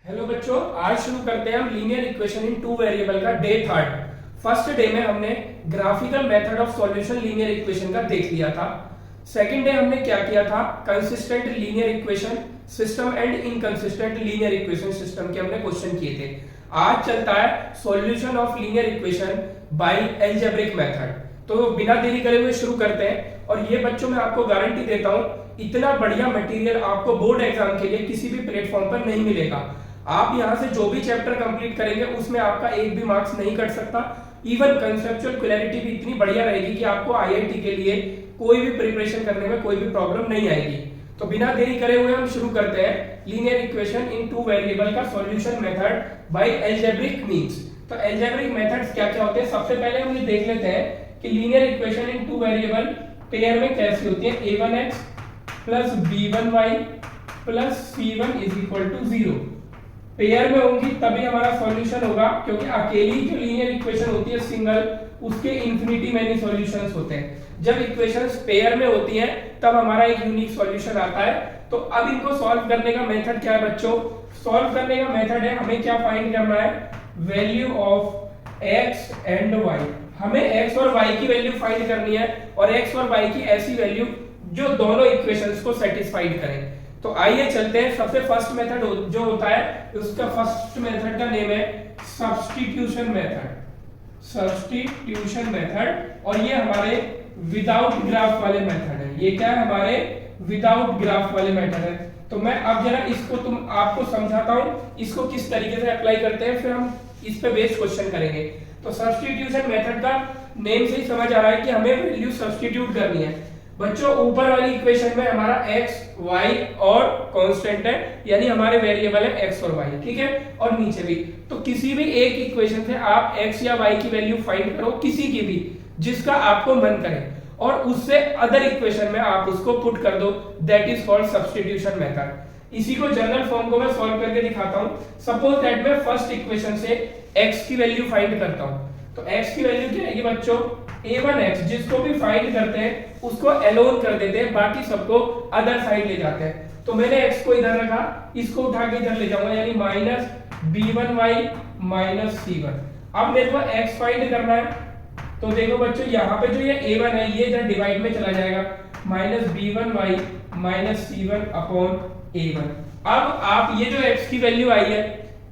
Hello बच्चों, आज शुरू करते हैं हम linear equation in two variable का डे थर्ड। फर्स्ट डे में हमने graphical method of solution linear equation का देख लिया था। सेकंड डे हमने क्या किया था, consistent linear equation system and inconsistent linear equation system के हमने क्वेश्चन किए थे। आज चलता है solution of linear equation by algebraic method. तो बिना देरी करे हुए शुरू करते हैं। और ये बच्चों मैं आपको गारंटी देता हूं, इतना बढ़िया मटेरियल आपको बोर्ड एग्जाम के लिए किसी भी प्लेटफॉर्म पर नहीं मिलेगा। आप यहां से जो भी चैप्टर कंप्लीट करेंगे उसमें आपका एक भी मार्क्स नहीं कट सकता। इवन कंसेप्चुअल क्लैरिटी भी इतनी बढ़िया रहेगी कि आपको आईआईटी के लिए कोई भी प्रिपरेशन करने में कोई भी प्रॉब्लम नहीं आएगी। तो बिना देरी करे हुए हम शुरू करते हैं linear equation in two variable का solution method by algebraic means. तो अलजेब्रिक मेथड्स क्या क्या होते हैं, सबसे पहले हम ये देख लेते हैं कि linear equation in two variable pair में कैसी होती है। a1x plus b1y plus c1 is equal to 0 pair में होंगी तभी हमारा सॉल्यूशन होगा, क्योंकि अकेली जो लीनियर इक्वेशन होती है सिंगल, उसके इंफिनिटी मेनी सॉल्यूशंस होते हैं। जब इक्वेशंस पेयर में होती हैं तब हमारा एक यूनिक सॉल्यूशन आता है। तो अब इनको सॉल्व करने का मेथड क्या है बच्चों, सॉल्व करने का मेथड है, हमें क्या फाइंड करना है, value of x and y। हमें x और y की वैल्यू फाइंड करनी है, और x और y की ऐसी वैल्यू जो दोनों इक्वेशंस को सेटिस्फाइड करें। तो आइए चलते हैं। सबसे फर्स्ट मेथड जो होता है, उसका फर्स्ट मेथड का नेम है सब्स्टिट्यूशन मेथड। सब्स्टिट्यूशन मेथड, और ये हमारे विदाउट ग्राफ वाले मेथड है। ये क्या है, हमारे विदाउट ग्राफ वाले मेथड है। तो मैं अब जरा इसको आपको समझाता हूं, इसको किस तरीके से अप्लाई करते हैं, फिर हम इस पे बेस्ड क्वेश्चन करेंगे। तो सब्स्टिट्यूशन मेथड का नेम से ही समझ आ रहा है कि हमें वैल्यू सब्स्टिट्यूट करनी है। बच्चों ऊपर वाली इक्वेशन में हमारा x, y और कांस्टेंट है, यानी हमारे वेरिएबल है x और y, ठीक है, और नीचे भी। तो किसी भी एक इक्वेशन से आप x या y की वैल्यू फाइंड करो, किसी की भी जिसका आपको मन करे, और उससे अदर इक्वेशन में आप उसको पुट कर दो, that is called substitution method. इसी को जनरल फॉर्म को मैं सॉल्व करके दिखाता हूं। सपोज दैट मैं फर्स्ट इक्वेशन से x की वैल्यू फाइंड करता हूं। तो x की वैल्यू क्या आएगी बच्चों, a1x, जिसको भी फाइंड करते हैं उसको अलोन कर देते हैं, बाकी सबको अदर साइड ले जाते हैं। तो मैंने x को इधर रखा, इसको उठा के इधर ले जाऊंगा, यानी माइनस b1y माइनस c1। अब मेरे को x फाइंड करना है। तो देखो बच्चों, यहाँ पे जो ये a1 है ये इधर डिवाइड में चला जाएगा, minus b1y minus c1 upon a1। अब आप ये जो x की वैल्यू आई है,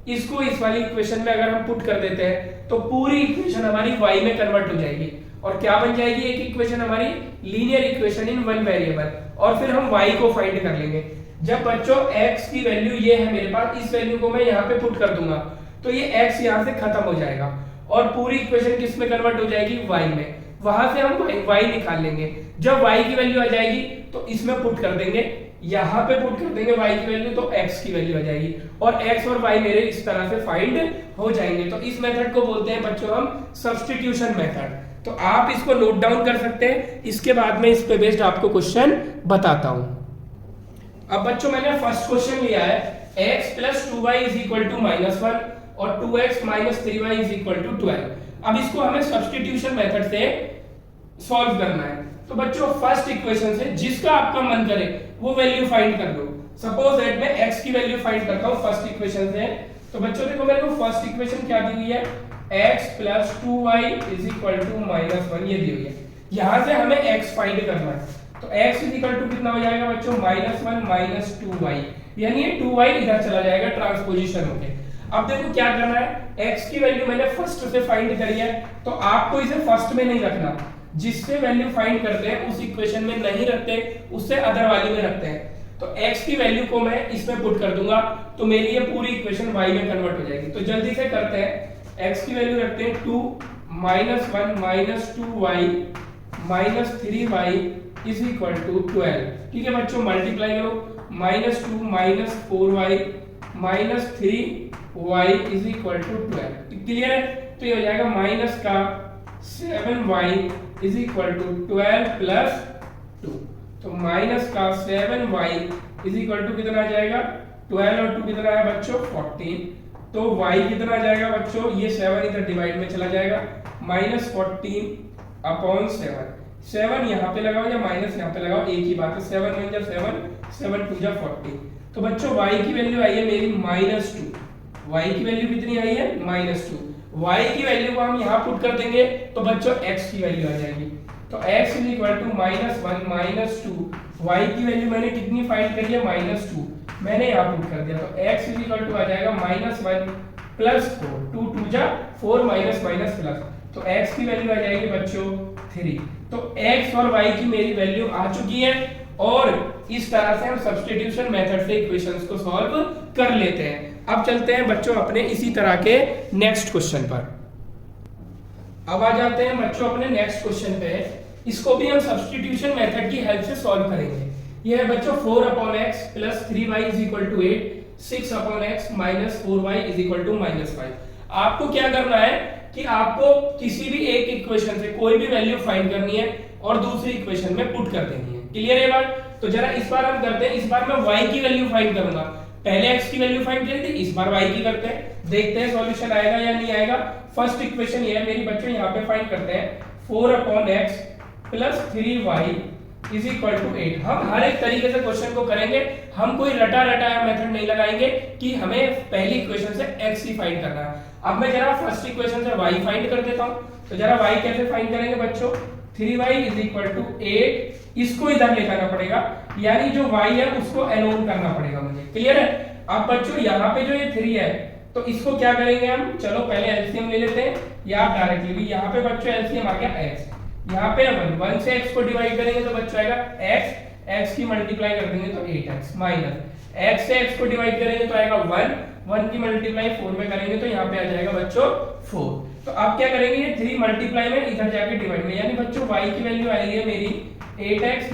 इसको इस वाली इक्वेशन में अगर हम पुट कर देते हैं तो पूरी इक्वेशन हमारी y में कन्वर्ट हो जाएगी, और क्या बन जाएगी, एक इक्वेशन हमारी linear equation in one variable. और फिर हम y को फाइंड कर लेंगे। जब बच्चों x की वैल्यू ये है मेरे पास, इस वैल्यू को मैं यहाँ पे पुट कर दूंगा, तो ये x यहाँ से खत्म हो जाएगा और पूरी इक्वेशन किस में कन्वर्ट हो जाएगी, y में। वहां से हम y निकाल लेंगे। जब y की वैल्यू आ जाएगी तो इसमें पुट कर देंगे, यहाँ पे पुट कर देंगे y की वैल्यू, तो x की वैल्यू आ जाएगी, और x और y मेरे इस तरह से फाइंड हो जाएंगे। तो इस मेथड को बोलते हैं बच्चों हम सब्स्टिट्यूशन मेथड। तो आप इसको नोट डाउन कर सकते हैं, इसके बाद में इस पे बेस्ड आपको क्वेश्चन बताता हूं। अब बच्चों मैंने फर्स्ट क्वेश्चन लिया है, x plus 2y is equal to minus 1 और 2x minus 3y is equal to 12। अब इसको हमें सब्स्टिट्यूशन मेथड से सॉल्व करना है। तो बच्चों फर्स्ट इक्वेशन से जिसका आपका मन करे वो वैल्यू फाइंड कर लो। सपोज दैट मैं x की वैल्यू फाइंड करता हूं फर्स्ट इक्वेशन से। तो बच्चों देखो मेरे को फर्स्ट इक्वेशन क्या दी हुई है, x plus 2y is equal to minus 1, ये दी हुई है। यहां से हमें x फाइंड करना है। तो x इज इक्वल टू कितना हो जाएगा बच्चों, माइनस 1 माइनस 2y, यानी ये 2y इधर चला जाएगा ट्रांसपोजिशन होके। अब देखो क्या करना है, x की वैल्यू मैंने फर्स्ट से फाइंड करी है, तो आपको इसे फर्स्ट में नहीं रखना, जिससे वैल्यू फाइंड करते हैं उस इक्वेशन में नहीं रखते, उससे अदर वाली में रखते हैं। तो x की वैल्यू को मैं इसमें पुट कर दूंगा, तो मेरी ये पूरी इक्वेशन y में कन्वर्ट हो जाएगी। तो जल्दी से करते हैं, x की वैल्यू रखते हैं 2 minus 1 minus 2y minus 3y is equal to 12। ठीक है बच्चों, मल्टीप्लाई करो, minus 2 minus 4y minus 3y is equal to 12। Clear है? तो ये हो जाएगा माइनस का 7y is equal to 12 plus 2। तो माइनस का 7y इज इक्वल टू कितना आ जाएगा, 12 और 2 कितना है बच्चों, 14। तो y कितना आ जाएगा बच्चों, ये 7 इधर डिवाइड में चला जाएगा, माइनस 14 अपॉन 7। 7 यहाँ पे लगाओ या माइनस यहाँ पे लगाओ, एक ही बात है। 7 1 जा 7, 7 2 जा 14। तो बच्चों y की वैल्यू आई है मेरी माइनस 2। y की वैल्यू कितनी आई है -2, y की वैल्यू को हम यहाँ पुट कर देंगे तो बच्चों x की वैल्यू आ जाएगी। तो x is equal to -1 -2, y की वैल्यू मैंने कितनी फाइंड करी है -2, मैंने यहाँ पुट कर दिया। तो x इज इक्वल टू आ जाएगा -1 प्लस 4, 2 2 जा 4 माइनस माइनस प्लस, तो x की वैल्यू आ जाएगी बच्चों 3। तो x और y की मेरी वैल्यू आ चुकी है और इस तरह से हम सब्स्टिट्यूशन मेथड से इक्वेशंस को सॉल्व कर लेते हैं। अब चलते हैं बच्चों अपने इसी तरह के नेक्स्ट क्वेश्चन पर। अब आ जाते हैं बच्चों अपने नेक्स्ट क्वेश्चन पे। इसको भी हम सब्स्टिट्यूशन मेथड की हेल्प से सॉल्व करेंगे। ये है बच्चों 4/x + 3y = 8, 6/x - 4y = -5। आपको क्या करना है कि आपको किसी भी एक इक्वेशन से कोई भी वैल्यू फाइंड करनी है और दूसरी इक्वेशन में पुट कर देनी है। क्लियर है बात? तो जरा इस बार हम करते हैं, इस बार मैं y की वैल्यू फाइंड करूंगा। पहले x की वैल्यू फाइंड करी थी, इस बार y की करते हैं, देखते हैं सॉल्यूशन आएगा या नहीं आएगा। फर्स्ट इक्वेशन ये है मेरी बच्चों, यहाँ पे फाइंड करते हैं 4/x + 3y = 8। हम हर एक तरीके से क्वेश्चन को करेंगे, हम कोई रटा रटाया मेथड नहीं लगाएंगे कि हमें पहली इक्वेशन से x ही फाइंड करना है। अब मैं जरा फर्स्ट इक्वेशन से y फाइंड कर देता हूं। तो जरा y कैसे फाइंड करेंगे बच्चों, 3y = 8, इसको इधर ले जाना पड़ेगा, यानी जो y है उसको एलोन करना पड़ेगा मुझे। क्लियर है? अब बच्चों यहाँ पे जो ये 3 है तो इसको क्या करेंगे हम, चलो पहले एलसीएम ले लेते हैं या डायरेक्टली भी। यहाँ पे बच्चों एलसीएम आ गया x, यहाँ पे 1 से x को डिवाइड करेंगे तो बच्चों आएगा x की मल्टीप्लाई कर देंगे तो 8x माइनस x से x को डिवाइड करेंगे तो आएगा 1 की मल्टीप्लाई 4 में करेंगे तो यहाँ पे आ जाएगा बच्चों 4। तो आप क्या करेंगे, ये 3 मल्टीप्लाई में इधर जाके डिवाइड में, यानी बच्चों y की वैल्यू आएगी है मेरी 8x -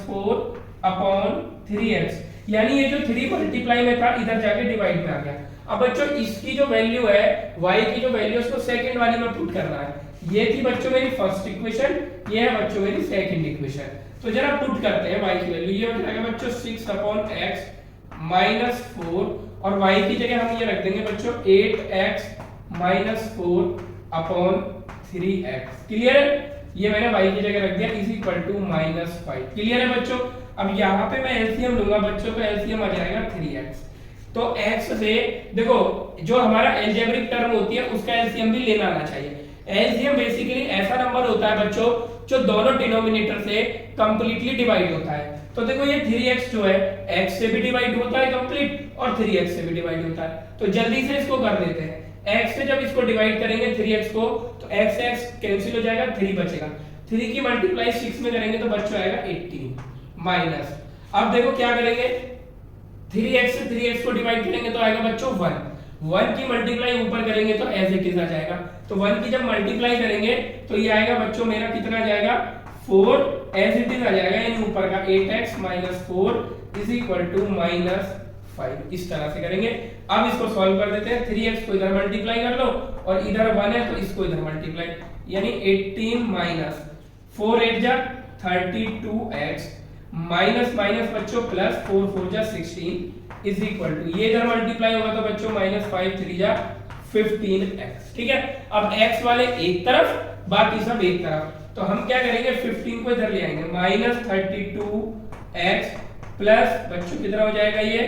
4/3x, यानी ये जो 3 मल्टीप्लाई में था इधर जाके डिवाइड में आ गया। अब बच्चों इसकी जो वैल्यू है y की जो वैल्यू उसको सेकंड वाली में पुट करना है। ये थी बच्चों मेरी फर्स्ट इक्वेशन, ये है बच्चों मेरी सेकंड इक्वेशन। तो जरा पुट करते हैं y की वैल्यू, ये हो जाएगा बच्चों 6/x - 4 और y की जगह हम ये रख देंगे बच्चों 8x - 4/3x। क्लियर है? ये मैंने y की जगह रख दिया = -5। क्लियर है बच्चों? अब यहाँ पे मैं एलसीएम लूंगा बच्चों, तो एलसीएम आ जाएगा 3x। तो x से देखो जो हमारा अलजेब्रिक टर्म होती है उसका एलसीएम भी लेना आना चाहिए। एलसीएम बेसिकली ऐसा नंबर होता है बच्चों जो दोनों डिनोमिनेटर से कंप्लीटली डिवाइड होता है। तो देखो ये 3x जो है x से भी डिवाइड होता है कंप्लीट और 3x से भी डिवाइड होता है। तो जल्दी से इसको कर देते हैं। x से जब इसको डिवाइड करेंगे 3x को तो x से x कैंसिल हो जाएगा, 3 बचेगा। 3 की मल्टीप्लाई 6 में करेंगे तो बच्चों आएगा 18 माइनस। अब देखो क्या करेंगे, 3x से 3x को डिवाइड करेंगे तो आएगा बच्चों 1 की मल्टीप्लाई ऊपर करेंगे तो एज इट इज आ जाएगा। तो 1 की जब मल्टीप्लाई करेंगे तो ये आएगा बच्चों मेरा कितना आ जाएगा 4 एज इट इज आ जाएगा, यानी ऊपर का 8x - 4 = -5। इस तरह से करेंगे। अब इसको सॉल्व कर देते हैं। 3x को इधर मल्टीप्लाई कर लो और इधर 1 है तो इसको इधर मल्टीप्लाई, यानी 18 - 4 8 जा 32x माइनस माइनस बच्चों प्लस 4 4 जा 16 इज इक्वल टू, ये इधर मल्टीप्लाई होगा तो बच्चों -5 3 जा 15x। ठीक है? अब x वाले एक तरफ बाकी सब एक तरफ, तो हम क्या करेंगे 15 को इधर ले आएंगे -32x प्लस बच्चों कितना हो जाएगा ये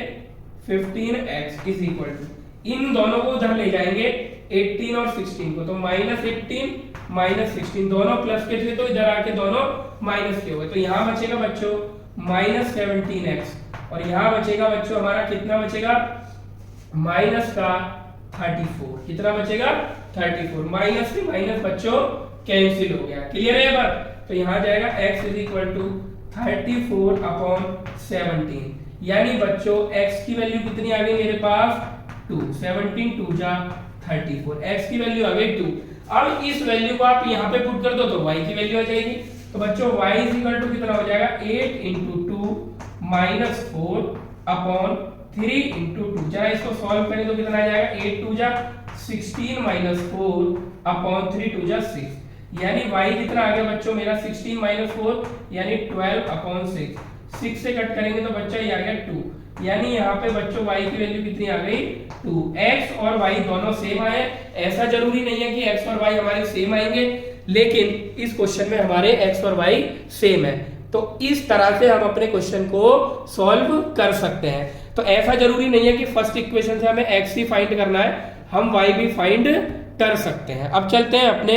15x इज इक्वल टू, इन दोनों को उधर ले जाएंगे 18 और 16 को, तो -18 -16 दोनों प्लस के थे तो इधर आके दोनों माइनस के हुए, तो यहां बचेगा बच्चों -17x और यहां बचेगा बच्चों हमारा कितना बचेगा माइनस का 34। कितना बचेगा 34, माइनस से माइनस बच्चों कैंसिल हो गया। क्लियर है बात? तो यहां जाएगा x इज इक्वल टू 34/17, यानी बच्चों x की वैल्यू कितनी आ गई मेरे पास 2, 17 2 जा 34, x की वैल्यु आ गई 2। अब इस वैल्यू को आप यहाँ पे पुट कर दो तो y की वैल्यू आ जाएगी, तो बच्चों y इज इक्वल टू कितना हो जाएगा 8 × 2 -4/3 × 2। जरा इसको सॉल्व करें तो कितना आ जाएगा 8 2 जा 16 -4/3 2 जा 6, यानी y कितना आ गया बच्चों मेरा 16 - 4 यानी 12/6। 6 से कट करेंगे तो बच्चा ये आ गया 2, यानी यहाँ पे बच्चों y की वैल्यू कितनी आ गई 2। x और y दोनों सेम आए, ऐसा जरूरी नहीं है कि x और y हमारे सेम आएंगे, लेकिन इस क्वेश्चन में हमारे x और y सेम है। तो इस तरह से हम अपने क्वेश्चन को सॉल्व कर सकते हैं। तो ऐसा जरूरी नहीं है कि फर्स्ट इक्वेशन से हमें एक्स ही फाइंड करना है, हम वाई भी फाइंड कर सकते हैं। अब चलते हैं अपने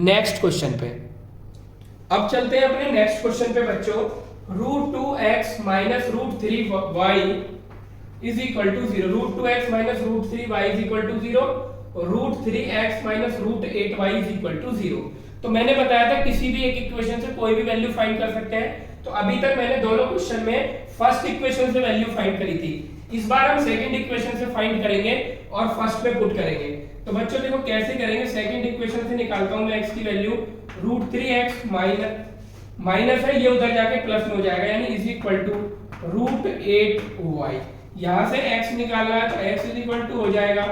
नेक्स्ट क्वेश्चन पे। अब चलते हैं अपने नेक्स्ट क्वेश्चन पे बच्चों। √2x minus √3y is equal to 0। √2x minus √3y is equal to 0 और √3x minus √8y is equal to 0। तो मैंने बताया था किसी भी एक इक्वेशन से कोई भी वैल्यू फाइंड कर सकते हैं। तो अभी तक मैंने दोनों क्वेश्चन में फर्स्ट इक्वेशन से वैल्यू फाइंड करी थी, इस बार हम सेकंड इक्वेशन से फाइंड करेंगे और फर्स्ट में पुट करेंगे। तो बच्चों देखो कैसे करेंगे, सेकंड इक्वेशन से निकालता हूं मैं x की वैल्यू, √3x माइनस है, ये उधर जाके प्लस में हो जाएगा, यानी इज इक्वल टू √8y। यहां से x निकालना है तो x इज इक्वल टू हो जाएगा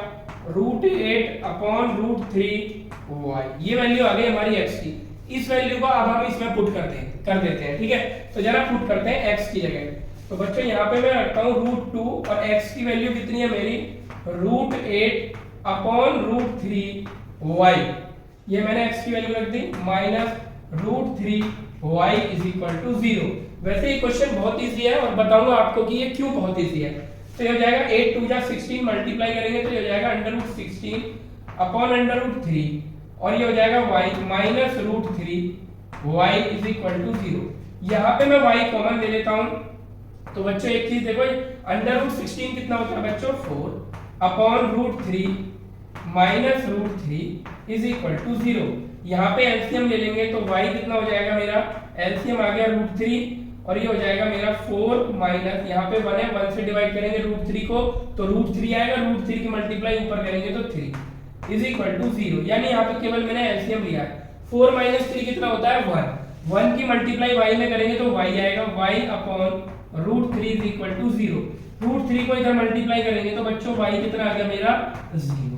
√8 अपॉन √3y। ये वैल्यू आ गई हमारी x की। इस वैल्यू को अब हम इसमें पुट कर देते हैं, ठीक है। तो जरा पुट करते हैं x की जगह। तो बच्चों यहाँ पे मैं रखता हूँ √2 और x की वैल्यू कितनी है मेरी, √8 अपॉन √3y। ये मैंने x की वैल्यू रख दी minus √3y is equal to 0। वैसे ये क्वेश्चन बहुत इजी है और बताऊंगा आपको कि ये क्यों बहुत इजी है। तो ये हो जाएगा 8 2 जा 16, मल्टीप्लाई करेंगे तो ये हो जाएगा √16 अपॉन √3 और ये हो जाएगा y minus √3y is equal to 0। यहाँ पे मैं y कॉमन ले लेता हूँ। तो बच्चों एक चीज देखो, √16 कितना होता है बच्चों 4 upon √3 minus √3 is equal to 0। यहाँ पे एलसीएम ले लेंगे तो y कितना हो जाएगा मेरा, एलसीएम आ गया √3 और ये हो जाएगा मेरा 4 माइनस, यहाँ पे 1 है, 1 से डिवाइड करेंगे √3 को तो √3 आएगा, √3 की मल्टीप्लाई ऊपर करेंगे तो 3 इज इक्वल टू 0। यानी यहाँ पे केवल मैंने एलसीएम लिया है। 4 माइनस 3 कितना होता है 1, 1 की मल्टीप्लाई y में करेंगे तो y आएगा, y upon √3 is equal to 0। √3 को इधर मल्टीप्लाई करेंगे तो बच्चों y कितना आ गया मेरा 0,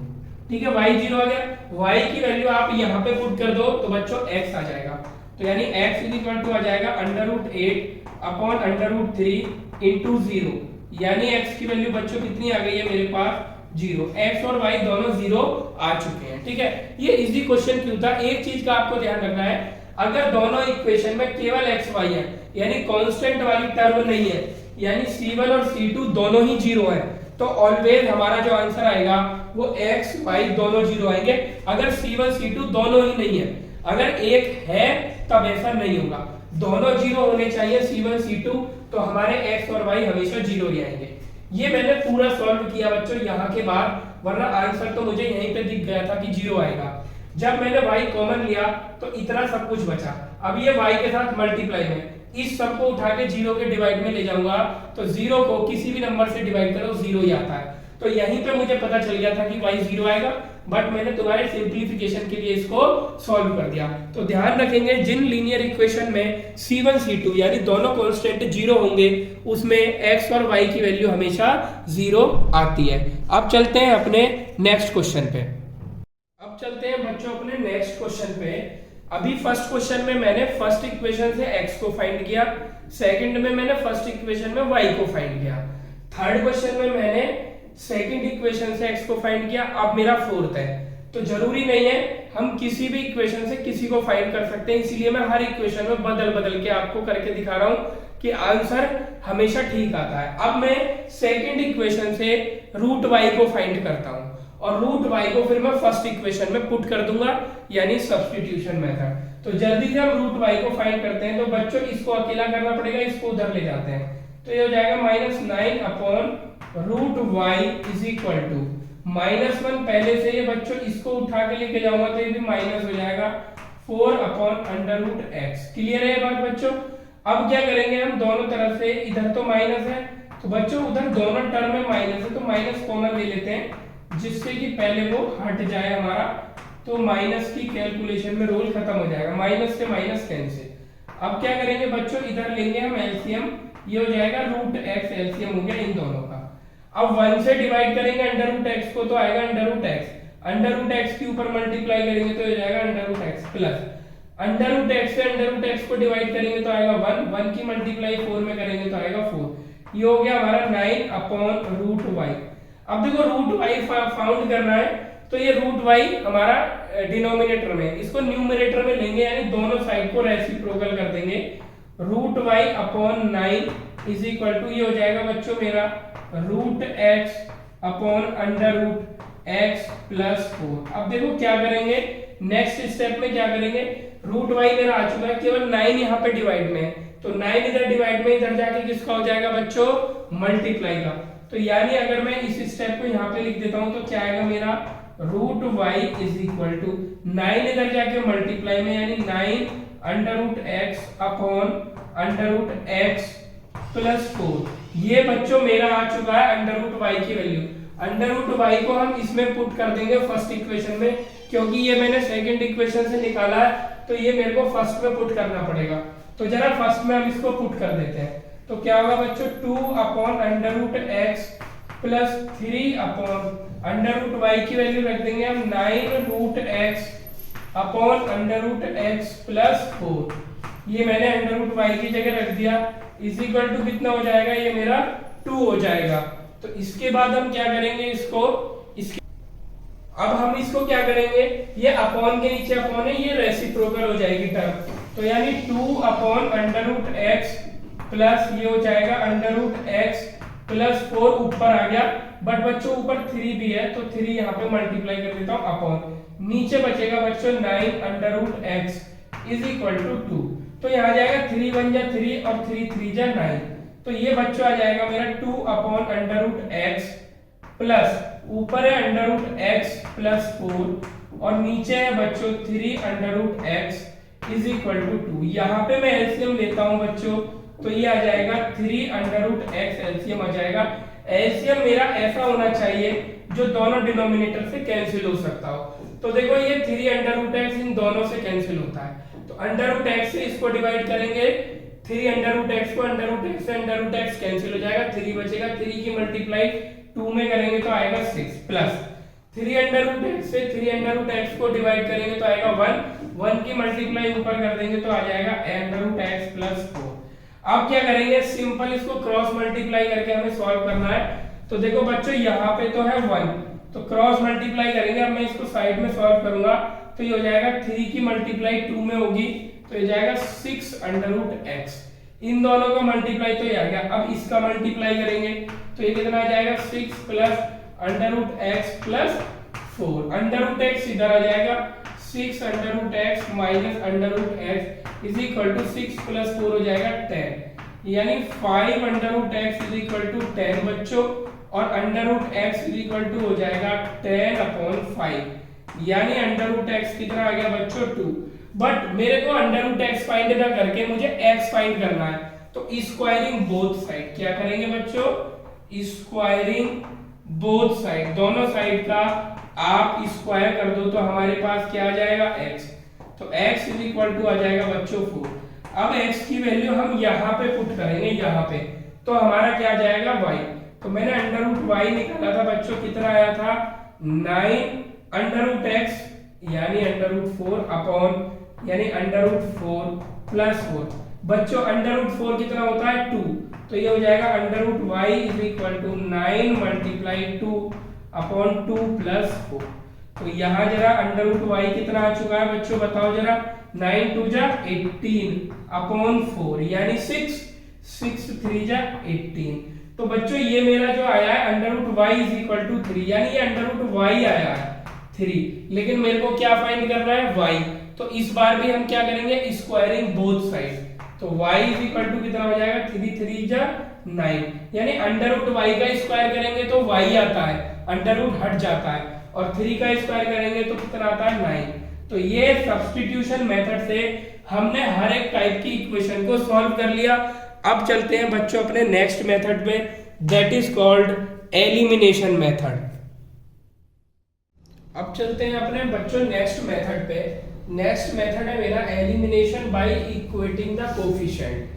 ठीक है, y 0 आ गया। y की वैल्यू आप यहाँ पे पुट कर दो तो बच्चों x आ जाएगा। तो यानी x इज इक्वल टू आ जाएगा √8 अपॉन √3 इंटू 0, यानी x की वैल्यू बच्चों कितनी आ गई है मेरे पास 0। x और y दोनों 0 आ चुके हैं, ठीक है। ये इजी क्वेश्चन क्यों था, एक चीज का आपको ध्यान रखना है, अगर दोनों इक्वेशन में केवल x y है यानी कांस्टेंट वाली टर्म नहीं है, यानी C1 और C2 दोनों ही 0 है, तो ऑलवेज हमारा जो आंसर आएगा वो x y दोनों 0 आएंगे। अगर C1 C2 दोनों ही नहीं है, अगर एक है तब ऐसा नहीं होगा, दोनों 0 होने चाहिए C1 C2, तो हमारे x और y हमेशा 0 ही आएंगे। ये मैंने पूरा सॉल्व किया बच्चों यहाँ के बाद, वरना आंसर तो मुझे यहीं पे दिख गया था कि 0 आएगा। जब मैंने y कॉमन लिया तो इतना सब कुछ बचा। अब ये y के साथ मल्टीप्लाई में इस सब को उठा के 0 के डिवाइड में ले जाऊंगा तो 0 को किसी भी नंबर से डिवाइड करो 0 ही आता है। तो यहीं पे मुझे पता चल गया था कि y 0 आएगा, बट मैंने तुम्हारे सिंपलीफिकेशन के लिए इसको सॉल्व कर दिया। तो ध्यान रखेंगे जिन लीनियर इक्वेशन में C1 C2 यानी दोनों कांस्टेंट 0 होंगे उसमें x और y की वैल्यू हमेशा 0 आती है। अब चलते हैं अपने नेक्स्ट क्वेश्चन पे। अब चलते हैं बच्चों अपने नेक्स्ट क्वेश्चन पे। अभी फर्स्ट क्वेश्चन में मैंने फर्स्ट इक्वेशन से x को फाइंड किया, सेकंड में मैंने फर्स्ट इक्वेशन में y को फाइंड किया, थर्ड क्वेश्चन में मैंने सेकंड इक्वेशन से x को फाइंड किया, अब मेरा फोर्थ है। तो जरूरी नहीं है हम किसी भी इक्वेशन से किसी को फाइंड कर सकते हैं, इसीलिए मैं हर इक्वेशन में बदल बदल के आपको करके दिखा रहा हूं कि आंसर हमेशा ठीक आता है। अब मैं सेकंड इक्वेशन से √y को फाइंड करता हूं और √y को फिर मैं फर्स्ट इक्वेशन में पुट कर दूंगा, यानी सब्स्टिट्यूशन मेथड। तो जल्दी से हम √y को फाइंड करते हैं। तो बच्चों इसको अकेला करना पड़ेगा, इसको उधर ले जाते हैं तो ये हो जाएगा -9 upon √y is equal to -1। पहले से ये बच्चों इसको उठा के लेके जाऊंगा तो ये भी माइनस हो जाएगा 4 अपॉन √x। क्लियर है ये बात बच्चों। अब क्या करेंगे हम, दोनों तरफ से, इधर तो माइनस है तो बच्चों उधर दोनों टर्म में माइनस है तो माइनस कॉमन ले लेते हैं जिससे कि पहले वो हट जाए हमारा, तो माइनस की कैलकुलेशन में रोल खत्म हो जाएगा, माइनस से माइनस कैंसिल। अब क्या करेंगे बच्चों, इधर लेंगे हम एलसीएम, ये हो जाएगा √x, एलसीएम हो गया इन दोनों का। अब 1 से डिवाइड करेंगे √x को तो आएगा √x के ऊपर मल्टीप्लाई करेंगे तो हो जाएगा √x प्लस √x से √x को डिवाइड करेंगे तो आएगा 1 की मल्टीप्लाई 4 में करेंगे तो आएगा 4। ये हो गया हमारा 9 अपॉन √y। अब देखो √y फाउंड करना है तो ये √y हमारा डिनोमिनेटर में, इसको न्यूमरेटर में लेंगे, यानी दोनों साइड को रेसिप्रोकल कर देंगे। √y upon 9 is equal to ये हो जाएगा बच्चों मेरा root x upon under root x plus 4। अब देखो क्या करेंगे, नेक्स्ट स्टेप में क्या करेंगे, रूट वाई मेरा आ चुका है, केवल 9 यहाँ पे डिवाइड में है, तो 9 इधर डिवाइड में, इधर जाके किसका हो जाएगा बच्चों, मल्टीप्लाई का। तो यानी अगर मैं इस स्टेप को यहाँ पे लिख देता हूं तो क्या आएगा मेरा, root y is equal to 9 इधर जाके मल्टीप्लाई में, यानी 9 under root x upon under root x plus 4। ये बच्चों मेरा आ चुका है अंडर रूट वाई की वैल्यू। अंडर रूट वाई को हम इसमें पुट कर देंगे फर्स्ट इक्वेशन में, क्योंकि ये मैंने सेकंड इक्वेशन से निकाला है, तो ये मेरे को फर्स्ट में पुट करना पड़ेगा। तो जरा फर्स्ट में हम इसको पुट कर देते हैं। तो क्या होगा बच्चों, 2 upon under root x plus 3 upon under root y की वैल्यू रख देंगे हम 9 root x upon under root x plus 4। ये मैंने अंडर रूट वाई की जगह रख दिया, इज इक्वल टू कितना हो जाएगा, ये मेरा 2 हो जाएगा। तो इसके बाद हम क्या करेंगे, इसको अब हम इसको क्या करेंगे, ये अपॉन के नीचे अपॉन है, ये रेसिप्रोकल हो जाएगी टर्म। तो यानी 2 upon under root x plus ये हो जाएगा अंडर रूट एक्स प्लस 4 ऊपर आ गया, बट बच्चों ऊपर 3 भी है, तो 3 यहाँ पे मल्टीप्लाई कर देता हूँ अपॉन, नीचे बचेगा बच्चों 9 under root x is equal to 2। तो यहाँ जाएगा 3 1 जा 3 और 3 3 जा 9। तो ये बच्चों आ जाएगा मेरा 2 upon under root x plus ऊपर है अंडर रूट एक्स प्लस 4 और नीचे है बच्चों 3 under root x is equal to 2। यहाँ पे मैं एलसीएम लेता हूँ बच्चों, तो ये आ जाएगा 3 अंडर रूट एक्स, एलसीएम आ जाएगा। एलसीएम मेरा ऐसा होना चाहिए जो दोनों डिनोमिनेटर से कैंसिल हो सकता हो। तो देखो ये 3 अंडर रूट एक्स इन दोनों से कैंसिल होता है, तो अंडर रूट एक्स से इसको डिवाइड करेंगे, 3 अंडर रूट एक्स को अंडर रूट एक्स से अंडर रूट एक्स कैंसिल हो जाएगा, 3 बचेगा, 3 की मल्टीप्लाई 2 में करेंगे तो आएगा 6 प्लस 3 अंडर रूट एक्स से 3 अंडर रूट एक्स को डिवाइड करेंगे तो आएगा 1 की मल्टीप्लाई ऊपर कर देंगे तो आ जाएगा अंडर रूट एक्स प्लस 4। अब क्या करेंगे, सिंपल इसको क्रॉस मल्टीप्लाई करके हमें सॉल्व करना है। तो देखो बच्चों यहाँ पे तो है 1, तो क्रॉस मल्टीप्लाई करेंगे। अब मैं इसको साइड में सॉल्व करूंगा तो ये हो जाएगा 3 की मल्टीप्लाई 2 में होगी, तो ये जाएगा 6 अंडर रूट एक्स, इन दोनों का मल्टीप्लाई तो ये आ गया। अब इसका मल्टीप्लाई करेंगे तो ये कितना आ जाएगा, 6 plus under root x plus 4। Under root x इधर आ जाएगा, 6 under root x minus under root x is equal to 6 plus 4 हो जाएगा 10, यानी 5 under root x is equal to 10 बच्चों, और under root x is equal to हो जाएगा 10 अपॉन 5, यानी अंडर रूट एक्स कितना आ गया बच्चों 2। बट मेरे को अंडर रूट एक्स फाइंड ना करके मुझे एक्स फाइंड करना है, तो स्क्वायरिंग बोथ साइड क्या करेंगे बच्चों, स्क्वायरिंग बोथ साइड, दोनों साइड का आप स्क्वायर कर दो तो हमारे पास क्या आ जाएगा x, तो x इज इक्वल टू आ जाएगा बच्चों 4। अब x की वैल्यू हम यहाँ पे पुट करेंगे, यहाँ पे तो हमारा क्या आ जाएगा y। तो मैंने अंडर रूट y निकाला था बच्चों, कितना आया था 9 अंडर रूट x यानी अंडर रूट 4 अपॉन यानी अंडर रूट 4 प्लस 4। बच्चों अंडर रूट 4 कितना होता है 2, तो ये हो जाएगा under root y is equal to 9 multiply 2 upon 2 plus 4। तो यहाँ जरा अंडर रूट y कितना आ चुका है बच्चों, बताओ जरा, 9 2 जा 18 अपॉन 4 यानी 6 6 3 जा 18। तो बच्चों ये मेरा जो आया है under root y is equal to 3, यानी ये अंडर रूट y आया है 3, लेकिन मेरे को क्या फाइंड करना है y। तो इस बार भी हम क्या करेंगे, स्क्वायरिंग बोथ साइड, तो y इज इक्वल टू कितना हो जाएगा 3 3 जा 9, यानी अंडर रूट y का स्क्वायर करेंगे तो y आता है, अंडर रूट हट जाता है, और 3 का स्क्वायर करेंगे तो कितना आता है 9। तो ये सब्स्टिट्यूशन मेथड से हमने हर एक टाइप की इक्वेशन को सॉल्व कर लिया। अब चलते हैं बच्चों अपने नेक्स्ट मेथड पे, that is called elimination method. अब चलते हैं अपने बच्चों नेक्स्ट मेथड पे। नेक्स्ट मेथड है मेरा elimination by equating the coefficient,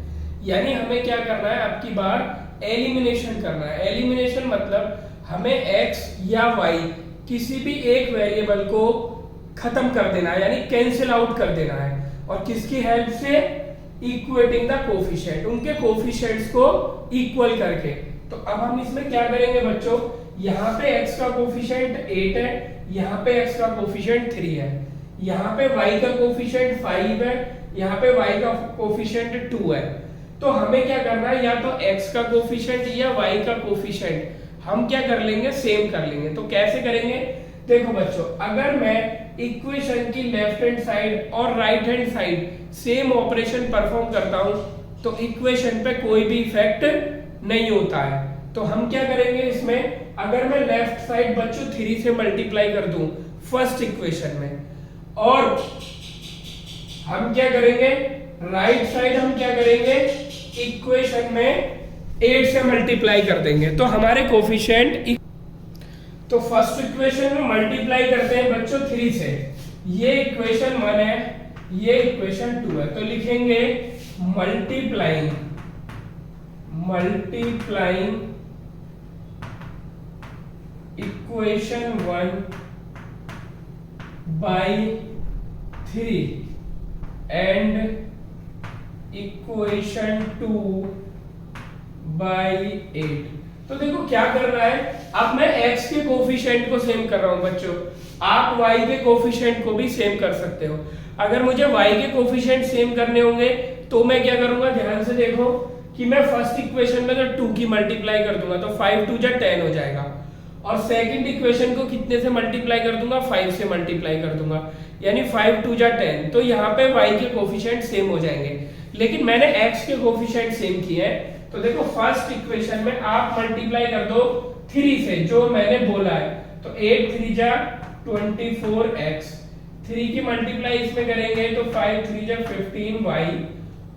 यानी हमें क्या करना है, अब की बार एलिमिनेशन करना है। एलिमिनेशन मतलब हमें x या y किसी भी एक वेरिएबल को खत्म कर देना है, यानी कैंसिल आउट कर देना है, और किसकी हेल्प से, इक्वेटिंग द कोफिशिएंट, उनके कोफिशिएंट्स को इक्वल करके। तो अब हम इसमें क्या करेंगे बच्चों, यहाँ पे x का कोफिशिएंट 8 है, यहाँ पे x का कोफिशिएंट 3 है, यहाँ पे y का कोफिशिएंट 5 है, यहाँ पे y का कोफिशिएंट 2 है। तो हमें क्या करना है, या तो x का कोफिशिएंट या y का कोफिशिएंट हम क्या कर लेंगे, सेम कर लेंगे। तो कैसे करेंगे, देखो बच्चों, अगर मैं इक्वेशन की लेफ्ट हैंड साइड और right hand side same operation perform करता हूं तो इक्वेशन पे कोई भी इफेक्ट नहीं होता है। तो हम क्या करेंगे इसमें, अगर मैं लेफ्ट साइड बच्चों 3 से मल्टीप्लाई कर दूं फर्स्ट इक्वेशन में, और हम क्या करेंगे राइट साइड हम क्या करेंगे इक्वेशन में 8 से मल्टीप्लाई कर देंगे, तो हमारे कोफिशिएंट, तो फर्स्ट इक्वेशन में मल्टीप्लाई करते हैं बच्चों 3 से, ये इक्वेशन 1 है, ये इक्वेशन 2 है, तो लिखेंगे multiplying equation 1 by 3 and equation 2 by 8। तो देखो क्या कर रहा है, अब मैं x के कोफिशिएंट को सेम कर रहा हूं बच्चों, आप y के कोफिशिएंट को भी सेम कर सकते हो। अगर मुझे y के कोफिशिएंट सेम करने होंगे तो मैं क्या करूंगा, ध्यान से देखो कि मैं फर्स्ट इक्वेशन में तो 2 की मल्टीप्लाई कर दूंगा तो 5 2 जा 10 हो जाएगा, और सेकंड इक्वेशन को कितने से मल्टीप्लाई कर दूंगा, 5 से मल्टीप्लाई कर दूंगा, यानी 5 2 जा 10। तो यहाँ पे y के कोफिशिएंट सेम हो जाएंगे, लेकिन मैंने x के कोफिशिएंट सेम किए हैं। तो देखो फर्स्ट इक्वेशन में आप मल्टीप्लाई कर दो 3 से, जो मैंने बोला है, तो 8 3 जा 24x, 3 की मल्टीप्लाई इसमें करेंगे तो 5 3 जा 15y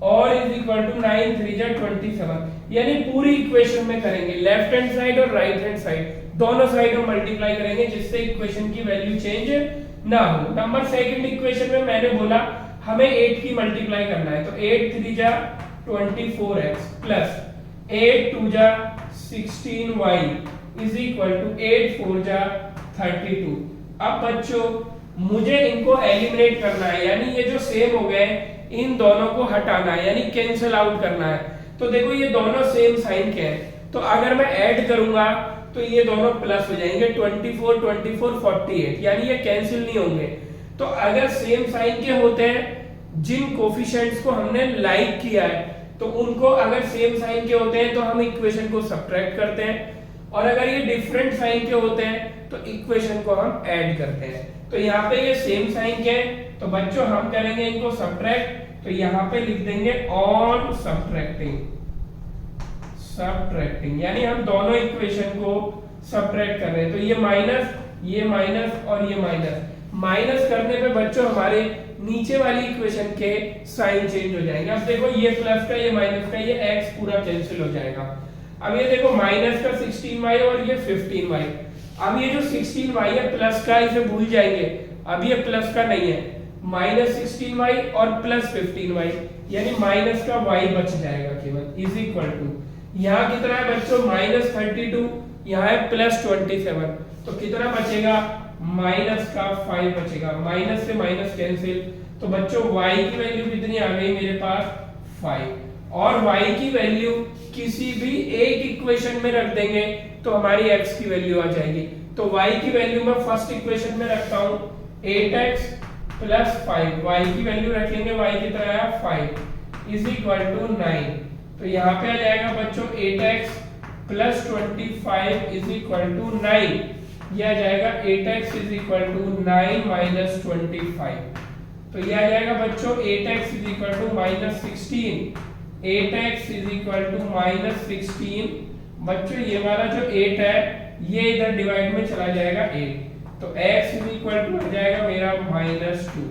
और इज इक्वल टू 9 3 जा 27, यानी पूरी इक्वेशन में करेंगे लेफ्ट हैंड साइड और राइट हैंड साइड दोनों साइड हम मल्टीप्लाई करेंगे, जिससे इक्वेशन की वैल्यू चेंज ना हो। नंबर सेकंड इक्वेशन में मैंने बोला हमें 8 की मल्टीप्लाई करना है, तो 8 3 जा 24x प्लस 8 2 जा 16y इज इक्वल टू 8 4 जा 32। अब बच्चों मुझे इनको एलिमिनेट करना है, यानी ये जो सेम हो गए इन दोनों को हटाना है, यानी कैंसिल आउट करना है। तो देखो ये दोनों सेम साइन के हैं, तो अगर मैं ऐड करूंगा तो ये दोनों प्लस हो जाएंगे, 24 24 48, यानी ये कैंसिल नहीं होंगे। तो अगर सेम साइन के होते हैं, जिन कोफिशिएंट्स को हमने लाइक किया है, तो उनको अगर सेम साइन के होते हैं तो हम इक्वेशन को सब्ट्रैक्ट करते हैं, और अगर ये डिफरेंट साइन के होते हैं तो इक्वेशन को हम ऐड करते हैं। तो यहाँ पे ये सेम साइन के हैं, तो बच्चों हम करेंगे इनको सब्ट्रैक्ट, तो यहाँ पे लिख देंगे ऑन सब्ट्रैक्टिंग, यानी हम दोनों इक्वेशन को सब्ट्रैक्ट कर रहे हैं। तो ये माइनस और ये माइनस करने पे बच्चों हमारे नीचे वाली इक्वेशन के साइन चेंज हो जाएंगे। अब देखो ये प्लस का ये माइनस का ये x पूरा कैंसिल हो जाएगा। अब ये देखो माइनस का 16y और ये 15y, अब ये जो 16y है प्लस का, इसे भूल जाएंगे, अब ये प्लस का नहीं है, माइनस 16y और प्लस 15y, यानी माइनस का y बच जाएगा केवल, इज इक्वल टू यहाँ कितना है बच्चों माइनस 32, यहाँ है प्लस 27, तो कितना बचेगा माइनस का 5 बचेगा, माइनस से माइनस कैंसिल, तो बच्चों y की वैल्यू कितनी आ गई मेरे पास 5, और y की वैल्यू किसी भी एक इक्वेशन में रख देंगे तो हमारी x की वैल्यू आ जाएगी। तो y की वैल्यू मैं फर्स्ट इक्वेशन में रखता हूं 8x प्लस 5, y की वैल्यू रखेंगे, y कितना आया 5 इज इक्वल टू 9, तो यहाँ पे आ जाएगा बच्चों 8x plus 25 is equal to 9, यह आ जाएगा 8x is equal to 9 minus 25, तो यह आ जाएगा बच्चों 8x is equal to minus 16, 8x is equal to minus 16। बच्चों ये वाला जो 8 है ये इधर डिवाइड में चला जाएगा 8, तो x इज इक्वल टू हो जाएगा मेरा माइनस 2,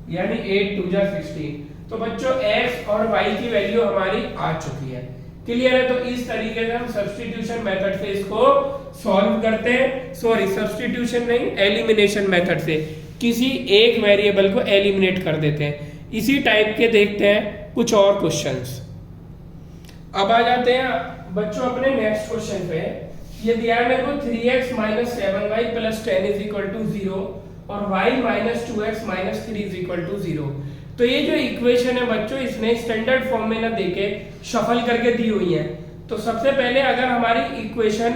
यानी 8 2 जा 16। तो बच्चों x और y की वैल्यू हमारी आ चुकी है, क्लियर है। तो इस तरीके से हम सब्स्टिट्यूशन मेथड से इसको सॉल्व करते हैं, सॉरी सब्स्टिट्यूशन नहीं एलिमिनेशन मेथड से किसी एक वेरिएबल को एलिमिनेट कर देते हैं। इसी टाइप के देखते हैं कुछ और क्वेश्चंस। अब आ जाते हैं बच्चों अपने नेक्स्ट क्वेश्चन पे। ये दिया है मेरे को 3x minus 7y plus 10 is equal to 0 और y minus 2x minus 3 is equal to 0। तो ये जो इक्वेशन है बच्चों इसने स्टैंडर्ड फॉर्म में ना देके शफल करके दी हुई है। तो सबसे पहले अगर हमारी इक्वेशन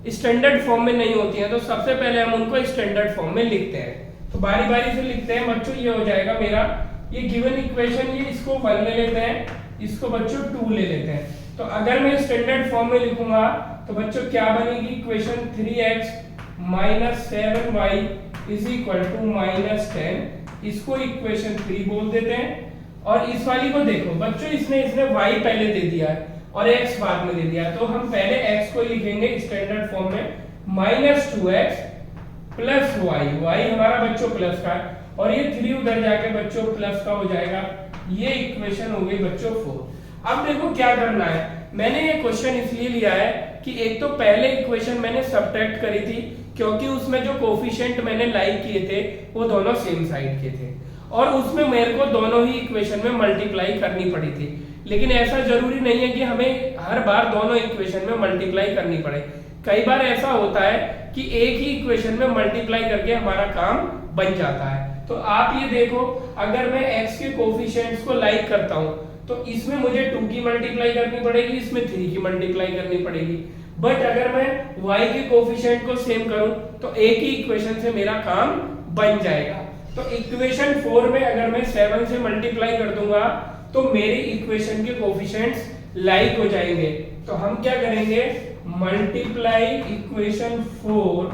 स्टैंडर्ड फॉर्म में नहीं होती है तो सबसे पहले हम उनको स्टैंडर्ड फॉर्म में लिखते हैं। तो बारी बारी से लिखते हैं बच्चों। ये हो जाएगा मेरा ये गिवन इक्वेशन, ये इसको 1 ले लेते हैं इसको बच्चों 2 ले लेते हैं। तो अगर मैं स्टैंडर्ड फॉर्म में लिखूंगा तो बच्चों क्या बनेगी equation 3x minus 7y is equal to minus 10। इसको इक्वेशन 3 बोल देते हैं। और इस वाली को देखो बच्चों, इसने y पहले दे दिया है और x बाद में दे दिया है, तो हम पहले x को लिखेंगे स्टैंडर्ड फॉर्म में माइनस 2x प्लस y हमारा बच्चों प्लस का है और ये 3 उधर जाके बच्चों प्लस का हो जाएगा। ये इक्वेशन हो गई बच्चों 4। अब देखो क्या करना है, मैंने ये क्वेश्चन इसलिए लिया है कि एक तो पहले इक्वेशन मैंने सब्ट्रैक्ट करी थी क्योंकि उसमें जो कोफिशिएंट मैंने लाइक किए थे वो दोनों सेम साइड के थे और उसमें मेरे को दोनों ही इक्वेशन में मल्टीप्लाई करनी पड़ी थी। लेकिन ऐसा जरूरी नहीं है कि हमें हर बार दोनों इक्वेशन में मल्टीप्लाई करनी पड़े। कई बार ऐसा होता है कि एक ही इक्वेशन में मल्टीप्लाई करके हमारा काम बन जाता है। तो आप ये देखो, अगर मैं x के कोफिशिएंट्स को लाइक करता हूं तो इसमें मुझे 2 की मल्टीप्लाई करनी पड़ेगी, इसमें 3 की मल्टीप्लाई करनी पड़ेगी। बट अगर मैं y के कोफिशिएंट को सेम करूं तो एक ही इक्वेशन से मेरा काम बन जाएगा। तो इक्वेशन 4 में अगर मैं 7 से मल्टीप्लाई कर दूंगा तो मेरी इक्वेशन के कोफिशिएंट्स लाइक हो जाएंगे। तो हम क्या करेंगे, multiply equation 4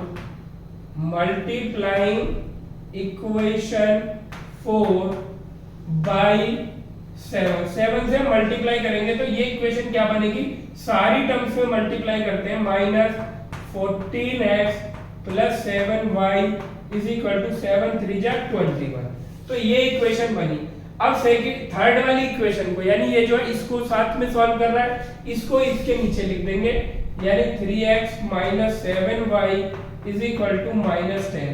multiplying equation 4 by 7 से मल्टीप्लाई करेंगे तो ये इक्वेशन क्या बनेगी, सारी टर्म्स में मल्टीप्लाई करते हैं, minus 14x plus 7y is equal to 7 3 जा 21। तो ये इक्वेशन बनी। अब सेकंड थर्ड वाली इक्वेशन को, यानी ये जो है इसको साथ में सॉल्व कर रहा है, इसको इसके नीचे लिख देंगे, यानी 3x minus 7y is equal to minus 10।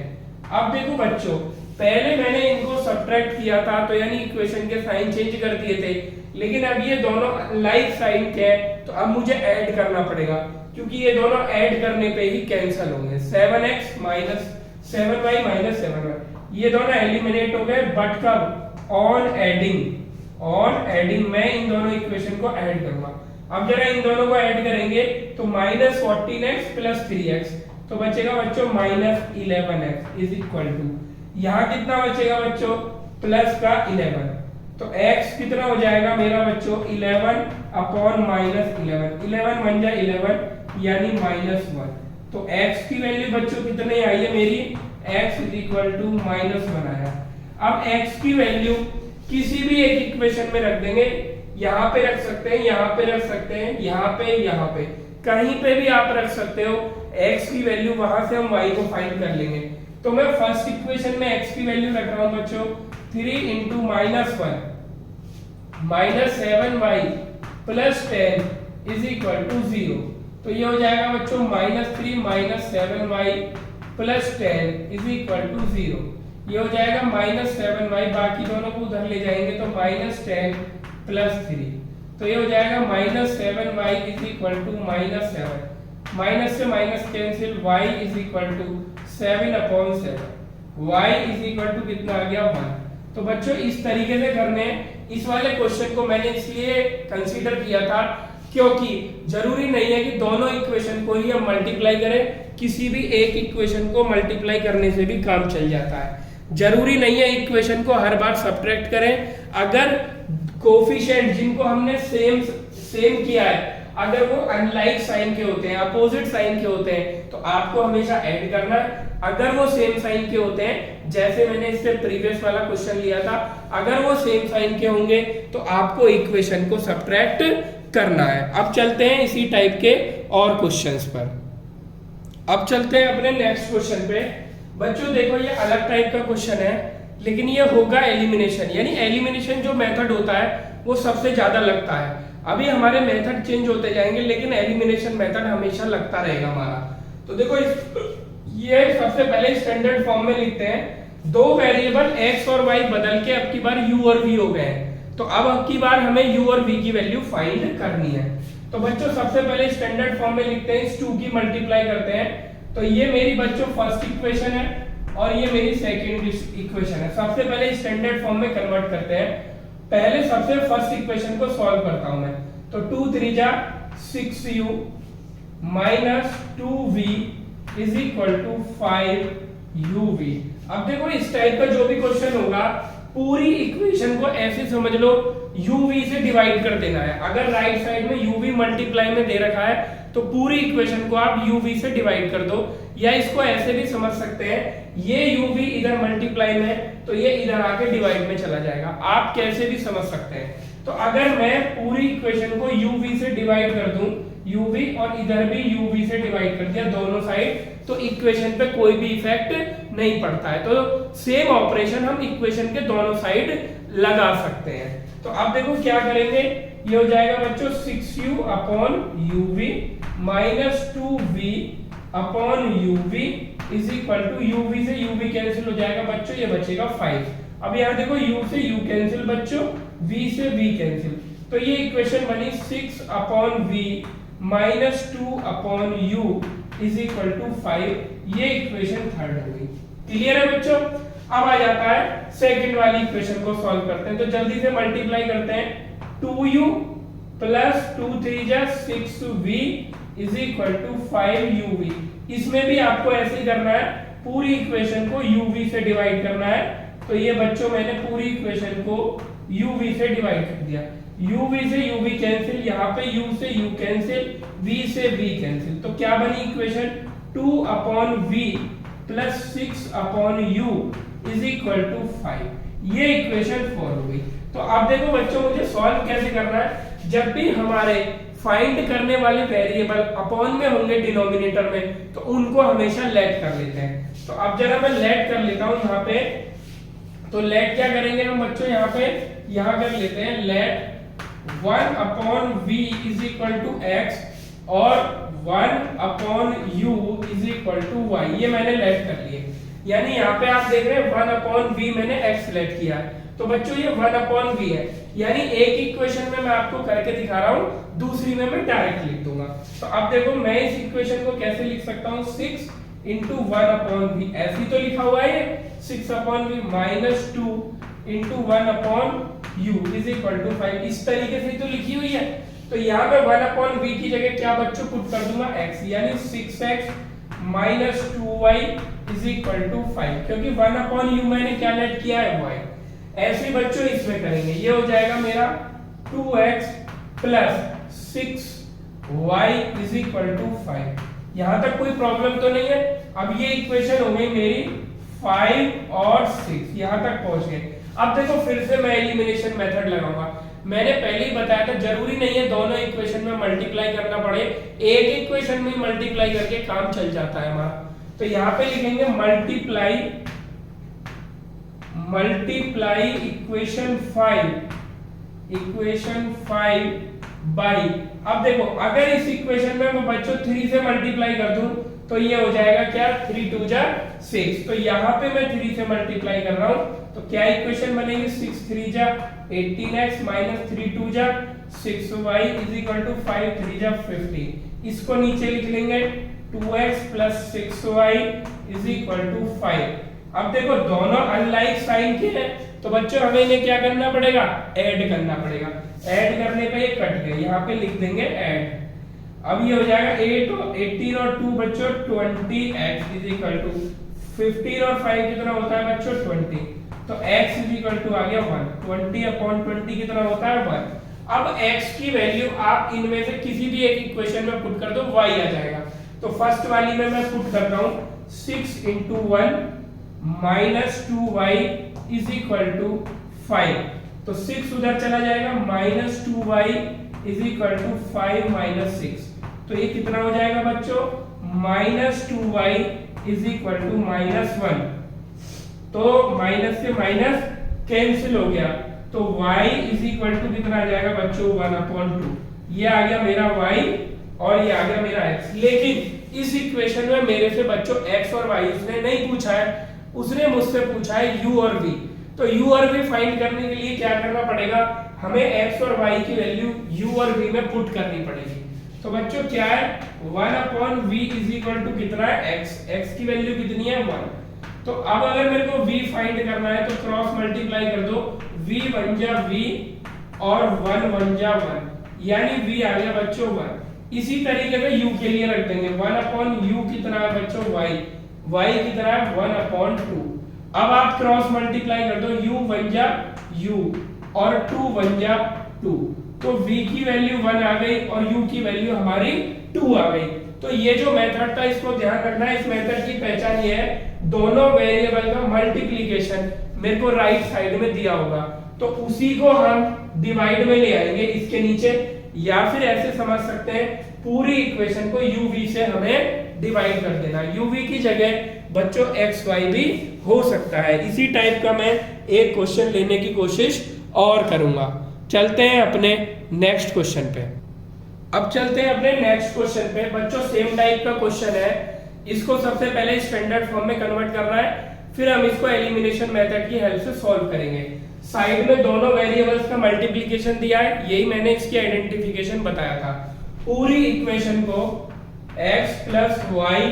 अब देखो बच्चों, पहले मैंने इनको सब्ट्रैक्ट किया था तो यानी इक्वेशन के साइन चेंज कर दिए थे, लेकिन अब ये दोनों लाइक साइन के हैं तो अब मुझे ऐड करना पड़ेगा क्योंकि ये दोनों ऐड करने पे ही कैंसिल होंगे। 7x minus 7y minus 7y ये दोनों एलिमिनेट हो गए, बट कब, ऑन एडिंग मैं इन दोनों इक्वेशन को ऐड करूंगा। अब जरा इन दोनों को ऐड करेंगे तो माइनस 14x प्लस 3x तो बचेगा बच्चों minus 11x is equal to, यहाँ कितना बचेगा बच्चों, प्लस का 11। तो x कितना हो जाएगा मेरा बच्चों 11 अपॉन माइनस 11 बन जाए 11 यानी माइनस 1। तो x की वैल्यू बच्चों कितनी आई है मेरी, x is equal to minus 1 आया। अब x की वैल्यू किसी भी एक इक्वेशन में रख देंगे, यहाँ पे रख सकते हैं, यहाँ पे रख सकते हैं, यहाँ पे कहीं पे भी आप रख सकते हो। x की वैल्यू वहां से हम y को फाइंड कर लेंगे। तो मैं फर्स्ट इक्वेशन में x की वैल्यू रख रहा हूं बच्चों 3 into minus 1 minus 7y plus 10 is equal to 0। तो ये हो जाएगा बच्चों minus 3 minus 7y plus 10 is equal to 0। ये हो जाएगा माइनस 7y, बाकी दोनों को उधर ले जाएंगे तो माइनस 10 प्लस 3। तो ये हो जाएगा minus 7y is equal to minus 7, minus से minus cancel, y is equal to 7 upon 7, y is equal to कितना आ गया 1। तो बच्चों इस तरीके से करने हैं। इस वाले क्वेश्चन को मैंने इसलिए कंसीडर किया था क्योंकि जरूरी नहीं है कि दोनों इक्वेशन को ही हम मल्टीप्लाई करें, किसी भी एक इक्वेशन को मल्टीप्लाई करने से भी काम चल जाता है। जरूरी नहीं है इक्वेशन को हर बार सब्ट्रैक्ट करें। अगर कोफिशिएंट जिनको हमने सेम किया है अगर वो अनलाइक साइन के होते हैं, अपोजिट साइन के होते हैं, तो आपको हमेशा ऐड करना है। अगर वो सेम साइन के होते हैं, जैसे मैंने इससे प्रीवियस वाला क्वेश्चन लिया था, अगर वो सेम साइन के होंगे तो आपको इक्वेशन को सब्ट्रैक्ट करना है। अब चलते हैं इसी टाइप के और क्वेश्चंस पर। अब चलते हैं अपने नेक्स्ट क्वेश्चन पे। बच्चों देखो ये अलग टाइप का क्वेश्चन है, लेकिन ये होगा एलिमिनेशन, यानी एलिमिनेशन जो मेथड होता है वो सबसे ज्यादा लगता है। अभी हमारे मेथड चेंज होते जाएंगे लेकिन एलिमिनेशन मेथड हमेशा लगता रहेगा हमारा। तो देखो ये सबसे पहले स्टैंडर्ड फॉर्म में लिखते हैं, दो वेरिएबल x और y बदल के अब की बार u और v हो गए हैं। तो अब की बार हमें u और v की वैल्यू फाइंड करनी है। तो बच्चों सबसे पहले स्टैंडर्ड फॉर्म में लिखते हैं, इस 2 की मल्टीप्लाई करते हैं। तो ये मेरी बच्चों फर्स्ट इक्वेशन है और ये मेरी सेकंड इक्वेशन है। सबसे पहले स्टैंडर्ड फॉर्म में कन्वर्ट करते हैं। पहले सबसे फर्स्ट इक्वेशन को सॉल्व करता हूं मैं। तो 2 3 जा 6u minus 2v is equal to 5uv। अब देखो इस टाइप का जो भी क्वेश्चन होगा पूरी इक्वेशन को ऐसे समझ लो uv से डिवाइड कर देना है। अगर राइट साइड में uv मल्टीप्लाई में दे रखा है तो पूरी इक्वेशन को आप uv से डिवाइड कर दो, या इसको ऐसे भी समझ सकते हैं ये uv इधर मल्टीप्लाई में है तो ये इधर आके डिवाइड में चला जाएगा, आप कैसे भी समझ सकते हैं। तो अगर मैं पूरी इक्वेशन को uv से डिवाइड कर दूं, uv और इधर भी uv से डिवाइड कर दिया दोनों साइड, तो इक्वेशन पे कोई भी इफेक्ट नहीं पड़ता है। तो सेम ऑपरेशन हम इक्वेशन के दोनों साइड लगा सकते हैं। तो अब देखो क्या करेंगे, ये हो जाएगा बच्चों 6u upon uv minus 2v upon uv is equal to uv से uv कैंसिल हो जाएगा बच्चों, ये बचेगा 5। अब यहाँ देखो u से u कैंसिल बच्चों, v से v कैंसिल, तो ये इक्वेशन बनी 6 upon v minus 2 upon u is equal to 5। ये इक्वेशन थर्ड हो गई। क्लियर है बच्चों? अब आ जाता है सेकंड वाली इक्वेशन को सॉल्व करते हैं। तो जल्दी से मल्टीप्लाई करते हैं, 2u प्लस 2 3 जा 6v is equal to 5uv। इसमें भी आपको ऐसे ही करना है, पूरी इक्वेशन को uv से डिवाइड करना है। तो ये बच्चों मैंने पूरी इक्वेशन को uv से डिवाइड कर दिया, uv से uv कैंसिल, यहाँ पे u से u कैंसिल, v से v कैंसिल, तो क्या बनी equation 2 upon v plus 6 upon u is equal to 5। ये इक्वेशन 4 हो गई। तो अब देखो बच्चों मुझे सॉल्व कैसे करना है, जब भी हमारे फाइंड करने वाले वेरिएबल अपॉन में होंगे डिनोमिनेटर में, तो उनको हमेशा लेट कर लेते हैं। तो अब जरा मैं लेट कर लेता हूं यहाँ पे, तो लेट क्या करेंगे हम बच्चों, यहाँ पे यहाँ कर लेते हैं let 1 upon v is equal to x और 1 upon u is equal to y। ये मैंने लेट कर लिए, यानी यहाँ पे आप देख रहे हैं 1 अपॉन v मैंने x लेट किया है। तो बच्चों ये 1 अपॉन v है, यानी एक इक्वेशन में मैं आपको करके दिखा रहा हूँ, दूसरी में मैं डायरेक्ट लिख दूंगा। तो अब देखो मैं इस इक्वेशन को कैसे लिख सकता हूँ, 6 इंटू 1 अपॉन v, ऐसी तो लिखा हुआ है 6 upon v minus 2 into 1 upon u is equal to 5, इस तरीके से तो लिखी हुई है। तो यहाँ पे 1 अपॉन v की जगह क्या बच्चों पुट कर दूंगा x, यानी 6x minus 2y is equal to 5, क्योंकि 1 अपॉन u मैंने क्या लेट किया है y। ऐसे ही बच्चों इसमें करेंगे, ये हो जाएगा मेरा 2x plus 6y is equal to 5। यहां तक कोई प्रॉब्लम तो नहीं है। अब ये इक्वेशन हो गई मेरी 5 और 6, यहां तक पहुंच गए। अब देखो फिर से मैं एलिमिनेशन मेथड लगाऊंगा। मैंने पहले ही बताया था जरूरी नहीं है दोनों इक्वेशन में मल्टीप्लाई करना पड़े, एक इक्वेशन में मल्टीप्लाई करके काम चल जाता है हमारा। तो यहाँ पे लिखेंगे मल्टीप्लाई इक्वेशन 5 बाई, अब देखो अगर इस इक्वेशन में मैं बच्चों 3 से मल्टीप्लाई कर दूं तो ये हो जाएगा क्या, 3 2 जा 6। तो यहाँ पे मैं 3 से मल्टीप्लाई कर रहा हूं, तो क्या इक्वेशन बनेगी, 6 3 जा 18x माइनस 3 2 जा 6y इज इक्वल टू 5 3 जा 15। इसको नीचे लिख लेंगे 2x plus 6y is equal to 5। अब देखो दोनों अनलाइक साइन के हैं, तो बच्चों हमें इन्हें क्या करना पड़ेगा, ऐड करना पड़ेगा। ऐड करने पे ये कट गए, यहाँ पे लिख देंगे ऐड। अब ये हो जाएगा 18 और 2 बच्चों 20x इज इक्वल टू 15 और 5 कितना होता है बच्चों 20, तो x इज इक्वल टू आ गया 1। 20 अपॉन 20 कितना होता है 1। अब x की वैल्यू आप इनमें से किसी भी एक इक्वेशन में पुट कर दो, y आ जाएगा। तो फर्स्ट वाली में मैं पुट कर रहा हूँ 6 into 1 minus 2y is equal to 5, तो 6 उधर चला जाएगा, minus 2y is equal to 5 minus 6, तो ये कितना हो जाएगा बच्चों, minus 2y is equal to minus 1। तो माइनस से माइनस कैंसिल हो गया, तो y इज इक्वल टू कितना आ जाएगा बच्चों 1/2। ये आ गया मेरा y और ये आ गया मेरा x। लेकिन इस इक्वेशन में मेरे से बच्चों x और y उसने नहीं पूछा है, उसने मुझसे पूछा है u और v। तो u और v फाइंड करने के लिए क्या करना पड़ेगा, हमें x और y की वैल्यू u और v में पुट करनी पड़ेगी। तो बच्चों क्या है, 1/v इज इक्वल टू कितना है x की वैल्यू कितनी है 1। तो अब अगर मेरे को v फाइंड करना है तो क्रॉस मल्टीप्लाई कर दो, v 1 जा v और 1 1 जा 1, यानी v आ गया बच्चों 1। इसी तरीके से u के लिए रख देंगे 1/u कितना है बच्चों y कितना है 1/2। अब आप क्रॉस मल्टीप्लाई कर दो, u 1 जा u और 2 1 जा 2, तो v की वैल्यू 1 आ गई और u की वैल्यू हमारी 2 आ गई। तो ये जो मेथड था इसको ध्यान रखना है, इस मेथड की पहचान ये है, दोनों वेरिएबल का मल्टीप्लिकेशन मेरे को राइट साइड में दिया होगा तो उसी को हम डिवाइड में ले आएंगे इसके नीचे, या फिर ऐसे समझ सकते हैं पूरी इक्वेशन को uv से हमें डिवाइड कर देना। uv की जगह बच्चों xy भी हो सकता है। इसी टाइप का मैं एक क्वेश्चन लेने की कोशिश और करूंगा। चलते हैं अपने नेक्स्ट क्वेश्चन पे। अब चलते हैं अपने नेक्स्ट क्वेश्चन पे। बच्चों सेम टाइप का क्वेश्चन है, इसको सबसे पहले स्टैंडर्ड फॉर्म में कन्वर्ट करना है, फिर हम इसको एलिमिनेशन मेथड की हेल्प से सॉल्व करेंगे। साइड में दोनों वेरिएबल्स का मल्टीप्लिकेशन दिया है, यही मैंने इसकी आइडेंटिफिकेशन बताया था। पूरी इक्वेशन को x plus y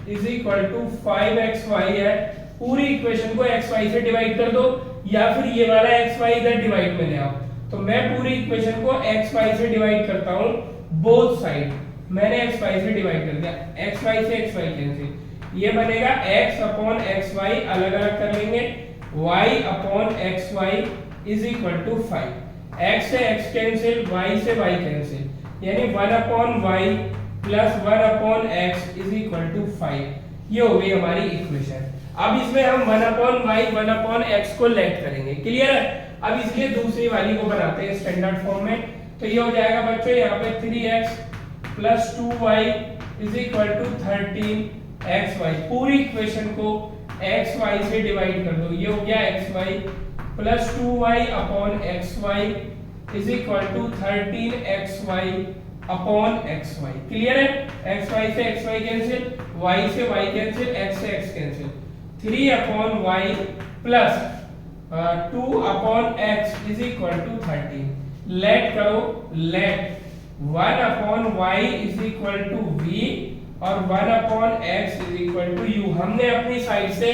is equal to 5xy है, पूरी इक्वेशन को xy से डिवाइड कर दो, या फिर ये वाला xy इधर डिवाइड में ले आओ। तो मैं पूरी इक्वेशन को xy से डिवाइड करता हूं, बोथ साइड मैंने xy से डिवाइड कर दिया, xy से xy कैंसिल, ये बनेगा x अपॉन xy अलग अलग कर लेंगे, y upon xy is equal to 5, x से x कैंसिल, y से y कैंसिल, यानी 1 upon y plus 1 upon x is equal to 5। ये हो गई हमारी इक्वेशन। अब इसमें हम 1 अपॉन y 1 अपॉन x को लेट करेंगे, क्लियर है। अब इसलिए दूसरी वाली को बनाते हैं स्टैंडर्ड फॉर्म में। तो ये हो जाएगा बच्चों यहाँ पे 3x plus 2y is equal to 13xy, पूरी इक्वेशन को xy से डिवाइड कर दो, ये हो गया xy plus 2y upon xy is equal to 13xy upon xy, clear है। xy से xy कैंसिल, y से y कैंसिल, x से x cancel, 3 upon y plus 2 upon x is equal to 13। Let करो, let 1 upon y is equal to v और 1 upon x is equal to u। हमने अपनी side से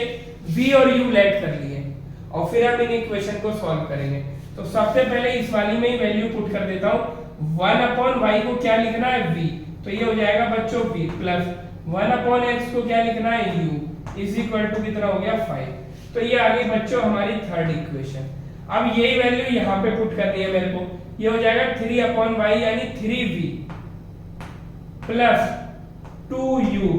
v और u late कर लिए और फिर हम इन इक्वेशन को सॉल्व करेंगे। तो सबसे पहले इस वाली में ही वैल्यू पुट कर देता हूं। 1 अपॉन y को क्या लिखना है v, तो ये हो जाएगा बच्चों v प्लस 1 अपॉन x को क्या लिखना है u इज इक्वल टू कितना हो गया 5। तो ये आ गई बच्चों हमारी थर्ड इक्वेशन। अब यही वैल्यू यहाँ पे पुट करनी है मेरे को, ये हो जाएगा 3 अपॉन y यानी 3v plus 2u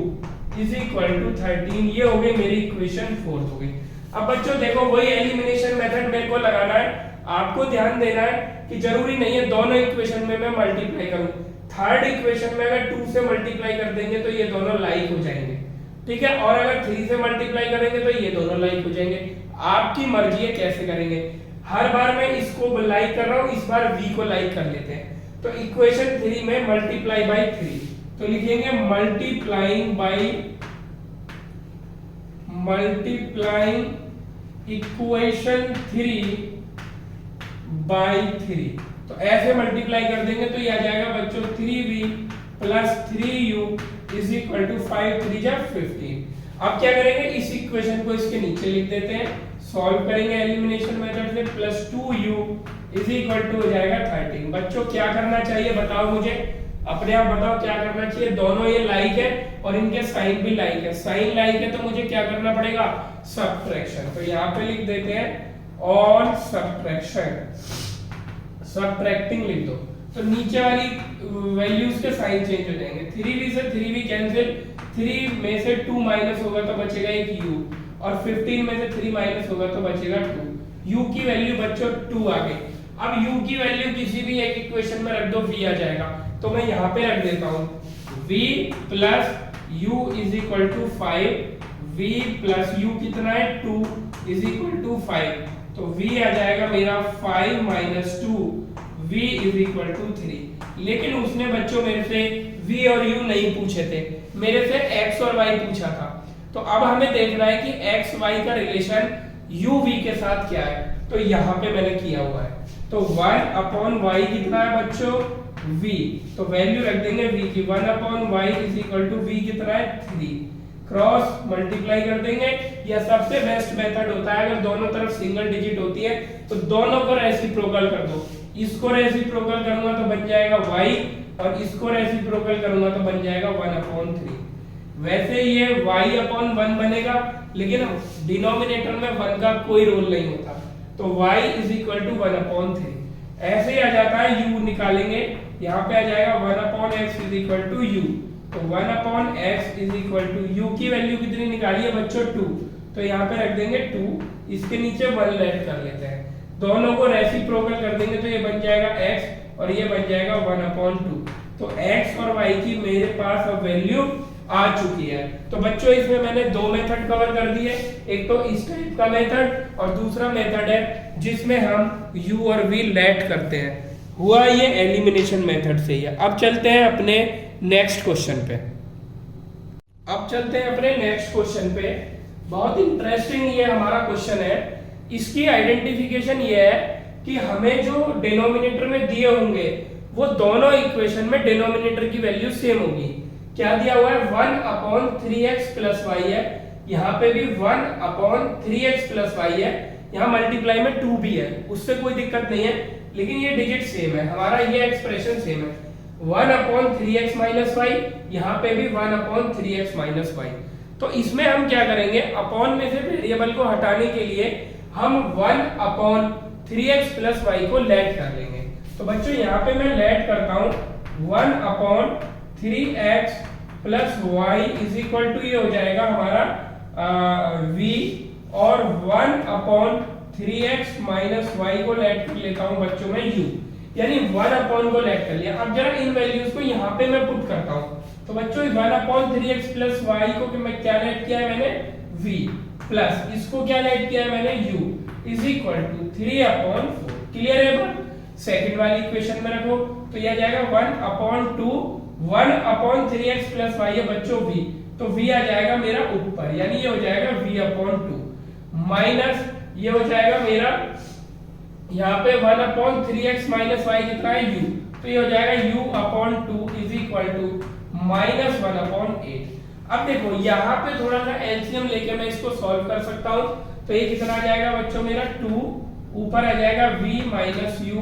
is equal to 13। ये हो गई मेरी इक्वेशन 4 हो गई। अब बच्चों देखो वही एलिमिनेशन मेथड मेरे को लगाना है, आपको ध्यान देना है कि जरूरी नहीं है दोनों इक्वेशन में मैं मल्टीप्लाई करूं। थर्ड इक्वेशन में अगर 2 से मल्टीप्लाई कर देंगे तो ये दोनों लाइक हो जाएंगे, ठीक है, और अगर 3 से मल्टीप्लाई करेंगे तो ये दोनों लाइक हो जाएंगे। आपकी मर्जी है कैसे करेंगे। हर बार मैं इसको लाइक कर रहा हूं, इस बार v को लाइक कर लेते हैं। तो इक्वेशन 3 में मल्टीप्लाई बाय 3, तो लिखेंगे मल्टीप्लाइंग इक्वेशन 3 बाय 3। तो ऐसे मल्टीप्लाई कर देंगे तो ये आ जाएगा बच्चों 3v plus 3u is equal to 5 3 जा 15। अब क्या करेंगे, इस इक्वेशन को इसके नीचे लिख देते हैं, सॉल्व करेंगे एलिमिनेशन मेथड से, plus 2u is equal to हो जाएगा 13। बच्चों क्या करना चाहिए बताओ मुझे, अपने आप बताओ क्या करना चाहिए। दोनों ये लाइक है और इनके साइन भी लाइक है, साइन लाइक है तो मुझे क्या करना पड़ेगा, सब्ट्रैक्शन। तो यहाँ पे लिख देते हैं ऑन सब्ट्रैक्शन, सब्ट्रैक्टिंग लिख दो। तो नीचे वाली वैल्यूज के साइन चेंज हो जाएंगे, 3v से 3v कैंसिल, 3 में से 2 माइनस होगा तो बचेगा एक u, और 15 में से 3 माइनस होगा तो बचेगा 2। u की वैल्यू बच्चों 2 आ गई। अब u की वैल्यू किसी भी एक इक्वेशन में रख दो, v आ जाएगा। तो मैं यहाँ पे रख देता हूँ v plus u is equal to 5, v plus u कितना है 2 इज इक्वल टू 5। तो v आ जाएगा मेरा 5 minus 2, v is equal to 3। लेकिन उसने बच्चों मेरे से v और u नहीं पूछे थे, मेरे से x और y पूछा था। तो अब हमें देखना है कि x y का रिलेशन u v के साथ क्या है, तो यहाँ पे मैंने किया हुआ है। तो 1 अपॉन y कितना है बच्चों v, तो वैल्यू रख देंगे v की, 1 upon y is equal to v कितना है 3, क्रॉस मल्टीप्लाई कर देंगे। यह सबसे बेस्ट मेथड होता है, अगर दोनों तरफ सिंगल डिजिट होती है तो दोनों को रेसिप्रोकल कर दो। इसको रेसिप्रोकल करूंगा तो बन जाएगा y, और इसको रेसिप्रोकल करूंगा तो बन जाएगा 1 अपॉन 3। वैसे ये y अपॉन 1 बनेगा, लेकिन डिनोमिनेटर में 1 का कोई रोल नहीं होता, तो y इज इक्वल टू 1/3। ऐसे ही आ जाता है u निकालेंगे, यहाँ पे आ जाएगा 1/x is equal to u, तो 1/x is equal to u की वैल्यू कितनी निकाली है बच्चों 2, तो यहाँ पे रख देंगे 2, इसके नीचे 1 ऐड कर लेते हैं, दोनों को रेसिप्रोकल कर देंगे तो ये बन जाएगा x और ये बन जाएगा 1/2। तो x और y की मेरे पास अब वैल्यू आ चुकी है। तो बच्चों इसमें मैंने दो मेथड कवर कर दिए, एक तो इस टाइप का मेथड और दूसरा मेथड है जिसमें हम u और v लेट करते हैं। हुआ ये एलिमिनेशन मेथड से ही है। अब चलते हैं अपने नेक्स्ट क्वेश्चन पे। बहुत इंटरेस्टिंग ये हमारा क्वेश्चन है। इसकी आइडेंटिफिकेशन ये है कि हमें जो डिनोमिनेटर में दिए होंगे वो दोनों इक्वेशन में डिनोमिनेटर की वैल्यू सेम होगी। क्या दिया हुआ है 1/3x प्लस y है, यहाँ पे भी 1/3x प्लस y है, यहाँ मल्टीप्लाई में 2 भी है, उससे कोई दिक्कत नहीं है, लेकिन ये डिजिट सेम है, हमारा ये एक्सप्रेशन सेम है 1/3x माइनस y, यहाँ पे भी 1/3x माइनस y। तो इसमें हम क्या करेंगे, अपॉन में से वेरिएबल को हटाने के लिए हम 1/3x प्लस y को लेट कर लेंगे। तो बच्चों यहाँ पे मैं लेट करता हूँ 1/3x plus y is equal to ये हो जाएगा हमारा v, और 1/3x माइनस y को लेट कर लेता हूँ बच्चों में u, यानी 1 को लेट कर लिया। अब जरा इन वैल्यूज को यहाँ पे मैं पुट करता हूँ, तो बच्चों 1/3x प्लस y को मैं क्या लेट किया है मैंने v, प्लस इसको क्या लेट किया है मैंने u is equal to 3/4। Clear है बात? सेकंड वाली इक्वेशन में रखो तो यह आ जाएगा 1/3x प्लस y है बच्चों v, तो v आ जाएगा मेरा ऊपर, यानी ये हो जाएगा v/2 माइनस ये हो जाएगा मेरा यहाँ पे 1/3x माइनस y कितना है u, तो ये हो जाएगा u/2 इज इक्वल टू -1/8। अब देखो यहाँ पे थोड़ा सा एलसीएम लेके मैं इसको सॉल्व कर सकता हूँ, तो ये कितना आ जाएगा बच्चों मेरा 2, ऊपर आ जाएगा v minus u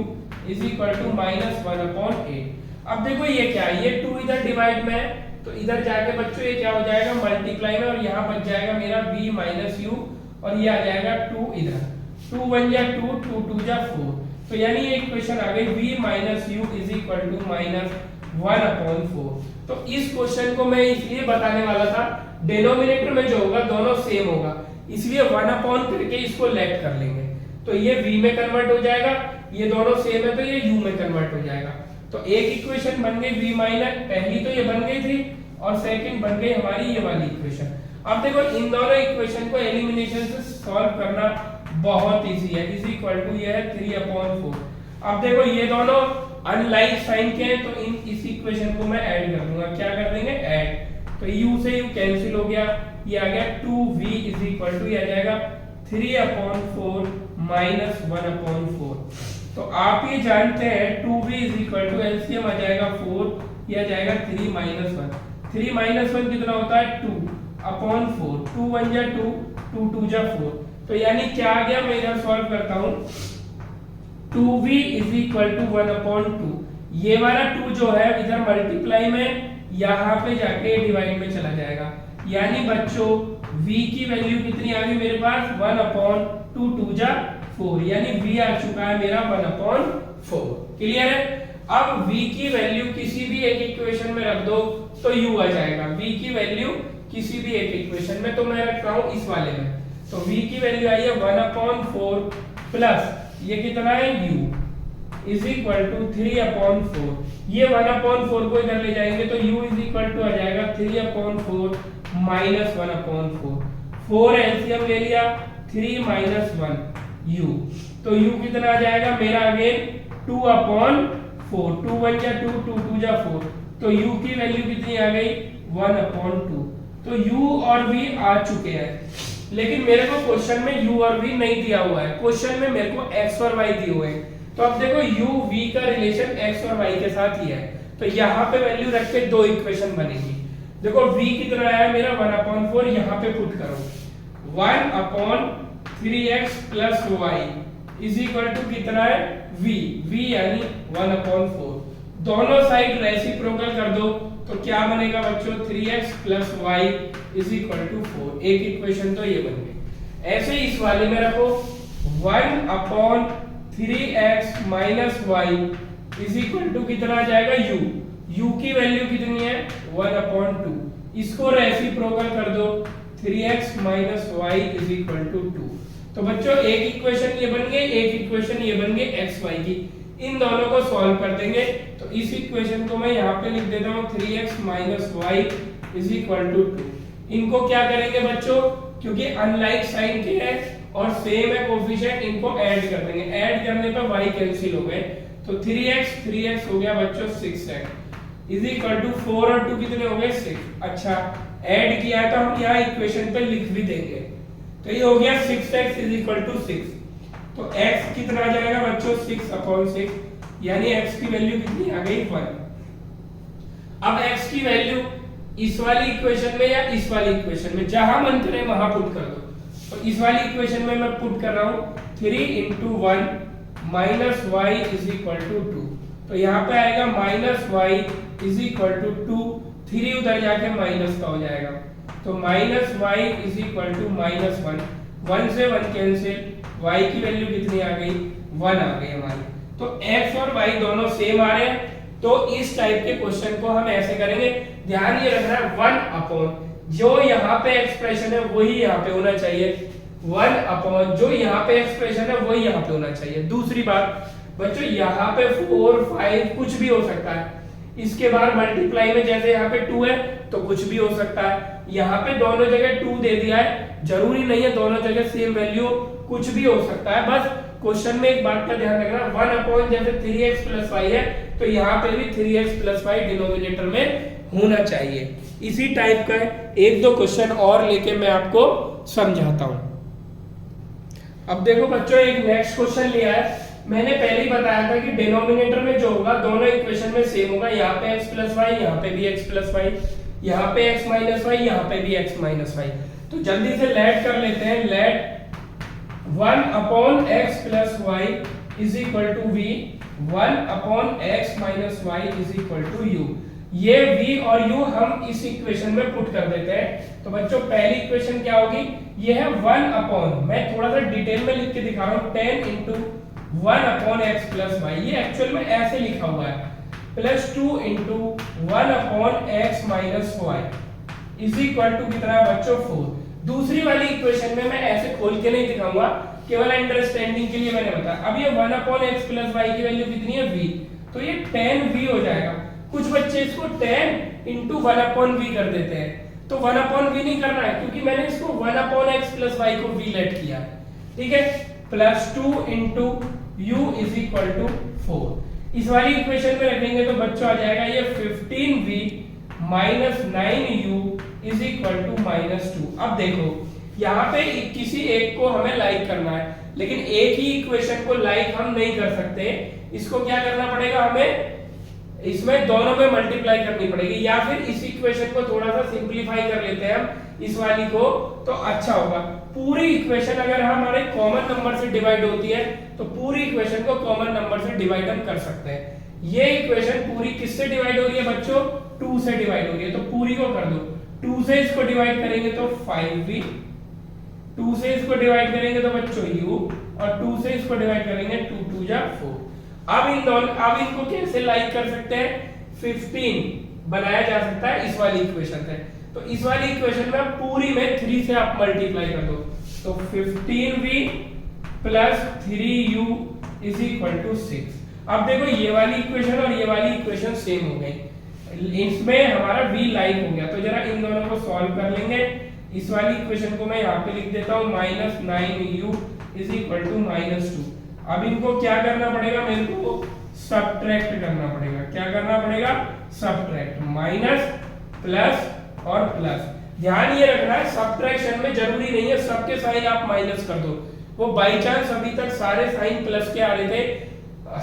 is equal to -1/8। अब देखो ये क्या है, ये 2 इधर डिवाइड में है, तो इधर जाके बच्चों ये क्या हो जाएगा मल्टीप्लाई में, और यहाँ बच जाएगा मेरा v माइनस u, और ये आ जाएगा 2 इधर, 2 1 जा 2, 2 2 जा 4, तो यानी ये इक्वेशन आ गई v minus u is equal to -1/4। तो इस क्वेश्चन को मैं इसलिए बताने वाला था, डिनोमिनेटर में जो होगा दोनों सेम होगा, इसलिए 1 करके इसको लेट कर लेंगे, तो ये v में कन्वर्ट हो जाएगा, ये दोनों सेम है तो ये u में कन्वर्ट हो जाएगा। तो एक इक्वेशन बन गई v माइनस, पहली तो ये बन गई थी, और सेकंड बन गई हमारी ये वाली इक्वेशन। अब देखो इन दोनों इक्वेशन को एलिमिनेशन से सॉल्व करना बहुत इजी है, इज इक्वल टू ये है 3/4। अब देखो ये दोनों अनलाइक साइन के हैं, तो इस इक्वेशन को मैं ऐड कर दूंगा, क्या कर देंगे ऐड, तो u से u कैंसिल हो गया, ये आ गया 2v इज इक्वल टू ये आ जाएगा 3/4 माइनस 1/4। तो आप ये जानते हैं 2v is equal to LCM आ जाएगा 4, ये आ जाएगा 3 माइनस 1, 3 माइनस 1 कितना होता है 2/4, 2 1 जा 2, 2 2 जा 4, तो यानी क्या आ गया, मैं इधर सॉल्व करता हूँ 2v इज इक्वल टू 1/2, ये वाला 2 जो है इधर मल्टीप्लाई में यहाँ पे जाके डिवाइड में चला जाएगा, यानी बच्चों v की वैल्यू कितनी आ गई मेरे पास 1/2, 2 जा 4, यानी v आ चुका है मेरा 1/4। क्लियर है? अब v की वैल्यू किसी भी एक इक्वेशन में रख दो तो u आ जाएगा, v की वैल्यू किसी भी एक इक्वेशन में, तो मैं रख रहा हूँ इस वाले में, तो v की वैल्यू आई है 1/4 प्लस ये कितना है u इज इक्वल टू 3/4, ये 1/4 को इधर ले जाएंगे तो u इज इक्वल टू आ जाएगा 3/4 माइनस 1/4, 4 एलसीएम ले लिया 3 माइनस 1 u, तो u कितना आ जाएगा मेरा अगेन 2/4, 2 1 जा 2, 2 2 जा 4, तो u की वैल्यू कितनी आ गई 1/2। तो u और v आ चुके हैं, लेकिन मेरे को क्वेश्चन में u और v नहीं दिया हुआ है, क्वेश्चन में मेरे को x और y दिए हुए हैं, तो अब देखो u v का रिलेशन x और y के साथ ही है, तो यहाँ पे वैल्यू रख के दो इक्वेशन बनेगी। देखो v कितना आया मेरा 1/4, यहाँ पे पुट करो 1/3x plus y is equal to कितना है v यानी 1/4, दोनों साइड रेसिप्रोकल कर दो तो क्या बनेगा बच्चों 3x plus y is equal to 4। एक इक्वेशन तो ये बन गई। ऐसे ही इस वाले में रखो 1 upon 3x minus Y is equal to कितना आ जाएगा u। u की वैल्यू कितनी है 1 अपॉन 2। इसको रेसिप्रोकल कर दो 3x minus Y is equal to 2। तो बच्चों एक इक्वेशन ये बन गई, एक इक्वेशन ये बन गई x y की। इन दोनों को सॉल्व कर देंगे तो इस इक्वेशन को मैं यहाँ पे लिख देता हूँ 3x minus Y is equal to 2। इनको क्या करेंगे बच्चों, क्योंकि अनलाइक साइन के है और सेम है कोफिशिएंट, इनको ऐड कर देंगे। ऐड करने पर y कैंसिल हो गए तो 3x हो गया बच्चों 6x इज इक्वल टू 4 और 2 कितने हो गए 6। अच्छा ऐड किया है तो हम यहाँ इक्वेशन पे लिख भी देंगे। तो ये हो गया 6x इज इक्वल टू 6। तो x कितना आ जाएगा बच्चों 6 अपॉन 6, यानी x की वैल्यू कितनी आ गई 1। अब x की वैल्यू इस वाली इक्वेशन में या इस वाली इक्वेशन में, जहां मन करे वहां पुट कर दो। तो इस वाली इक्वेशन में मैं पुट कर रहा हूं 3 into 1 minus Y is equal to 2। तो यहाँ पे आएगा minus Y is equal to 2, 3 उधर जाके माइनस का हो जाएगा। तो minus Y is equal to minus 1, 1 से 1 कैंसिल, y की वैल्यू कितनी आ गई 1 आ गई हमारी। तो x और y दोनों सेम आ रहे हैं। तो इस टाइप के क्वेश्चन को हम ऐसे करेंगे। ध्यान ये रखना है 1 अपॉन जो यहाँ पे एक्सप्रेशन है वही यहाँ पे होना चाहिए, 1 अपॉन जो यहाँ पे एक्सप्रेशन है वही यहाँ पे होना चाहिए। दूसरी बात बच्चों यहाँ पे 4 5 कुछ भी हो सकता है। इसके बाद मल्टीप्लाई में जैसे यहाँ पे 2 है तो कुछ भी हो सकता है। यहाँ पे दोनों जगह 2 दे दिया है, जरूरी नहीं है दोनों जगह सेम वैल्यू, कुछ भी हो सकता है। बस क्वेश्चन में एक बात का ध्यान रखना 1 अपॉन जैसे 3x प्लस वाई है तो यहाँ पे भी 3x प्लस वाई डिनोमिनेटर में होना चाहिए। इसी टाइप का एक दो क्वेश्चन और लेके मैं आपको समझाता हूँ। अब देखो बच्चों एक नेक्स्ट क्वेश्चन लिया है। मैंने पहले ही बताया था कि डिनोमिनेटर में जो होगा दोनों इक्वेशन में सेम होगा। यहाँ पे x प्लस वाई, यहाँ पे भी x प्लस वाई, यहाँ पे x माइनस वाई, यहाँ पे भी x माइनस वाई। तो जल्दी से लेट कर लेते हैं। Let 1 upon x plus y is equal to v, 1 upon x minus Y is equal to u। ये v और u हम इस इक्वेशन में पुट कर देते हैं। तो बच्चों पहली इक्वेशन क्या होगी, ये है 1 अपॉन, मैं थोड़ा सा डिटेल में लिख के दिखा रहा हूँ, 10 into 1 upon x plus y. ये एक्चुअल में ऐसे लिखा हुआ है, plus 2 into 1 upon x minus Y is equal to कितना है बच्चों 4। दूसरी वाली इक्वेशन में मैं ऐसे खोल के नहीं दिखाऊंगा, केवल अंडरस्टैंडिंग के लिए मैंने बताया। अब ये 1 अपॉन x प्लस वाई की वैल्यू कितनी है v, तो ये 10v हो जाएगा। कुछ बच्चे इसको 10 इंटू 1 अपॉन v कर देते हैं, तो 1 अपॉन v नहीं करना है क्योंकि मैंने इसको 1 अपॉन x प्लस वाई को v लेट किया है, ठीक है। Plus 2 into u is equal to 4। इस वाली इक्वेशन में रखेंगे तो बच्चों आ जाएगा ये 15v minus 9u is equal to minus 2। अब देखो यहाँ पे किसी एक को हमें लाइक करना है, लेकिन एक ही इक्वेशन को लाइक हम नहीं कर सकते। इसको क्या करना पड़ेगा, हमें इसमें दोनों में मल्टीप्लाई करनी पड़ेगी, या फिर इस इक्वेशन को थोड़ा सा सिंपलीफाई कर लेते हैं हम इस वाली को, तो अच्छा होगा। पूरी इक्वेशन अगर हमारे कॉमन नंबर से डिवाइड होती है तो पूरी इक्वेशन को कॉमन नंबर से डिवाइड हम कर सकते हैं। ये इक्वेशन पूरी किससे डिवाइड हो रही है बच्चों, 2 से डिवाइड हो रही है, तो पूरी को कर दो। 2 से इसको डिवाइड करेंगे तो 5v, 2 से इसको डिवाइड करेंगे तो बच्चों u, और 2 से इसको डिवाइड करेंगे 2 2 जा 4। अब इनको कैसे लाइक कर सकते हैं, 15 बनाया जा सकता है इस वाली इक्वेशन से। तो इस वाली इक्वेशन में पूरी में 3 से आप मल्टीप्लाई कर दो, तो 15v plus 3u is equal to 6। अब देखो ये वाली इक्वेशन और ये वाली इक्वेशन सेम हो गई, इसमें हमारा v लाइक हो गया। तो जरा इन दोनों को सॉल्व कर लेंगे। इस वाली इक्वेशन को मैं यहाँ पे लिख देता हूँ minus 9u is equal to minus 2। अब इनको क्या करना पड़ेगा, मेरे को सबट्रैक्ट करना पड़ेगा। क्या करना पड़ेगा, सबट्रैक्ट, माइनस प्लस और प्लस। ध्यान ये रखना है सबट्रैक्शन में जरूरी नहीं है सबके साइन आप माइनस कर दो, वो बाई चांस अभी तक सारे साइन प्लस के आ रहे थे।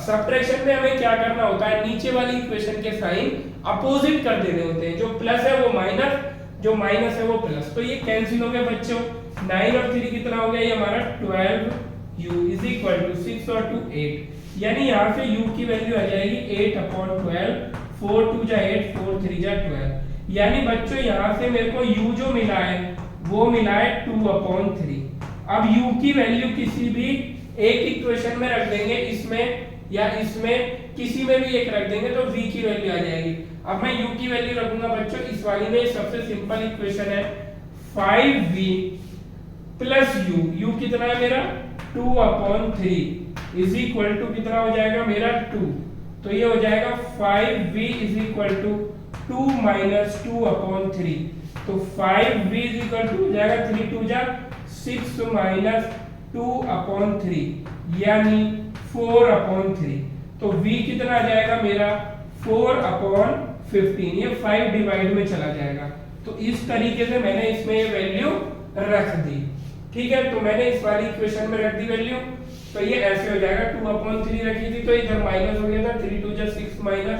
सबट्रैक्शन में हमें क्या करना होता है, नीचे वाली इक्वेशन के साइन अपोजिट कर देने होते हैं, जो प्लस है वो माइनस, जो माइनस है वो प्लस। तो ये कैंसिल हो गया बच्चों, 9 और 3 कितना हो गया, ये हमारा 12u इज इक्वल टू 6 और 2 8, यानी यहाँ से u की वैल्यू आ जाएगी 8 अपॉन 12, 4 2 जा 8, 4 3 जा 12। यानी बच्चों यहाँ से मेरे को u जो मिला है वो मिला है 2/3। अब u की वैल्यू किसी भी एक इक्वेशन में रख देंगे, इसमें या इसमें किसी में भी एक रख देंगे तो v की वैल्यू आ जाएगी। अब मैं u की वैल्यू रखूंगा बच्चों इस वाली में, सबसे सिंपल इक्वेशन है 5v प्लस u कितना है मेरा 2/3 इज इक्वल टू कितना हो जाएगा मेरा 2, तो ये हो जाएगा 5v is equal to 2 minus 2/3, तो 5v इज इक्वल टू हो जाएगा 3 2 जा 6 माइनस 2/3 यानी 4/3, तो v कितना आ जाएगा मेरा 4/15, ये 5 डिवाइड में चला जाएगा। तो इस तरीके से मैंने इसमें ये वैल्यू रख दी, ठीक है। तो मैंने इस वाली इक्वेशन में रख दी वैल्यू, तो ये ऐसे हो जाएगा 2/3 रखी थी तो इधर माइनस हो गया था 3 2 जा 6 माइनस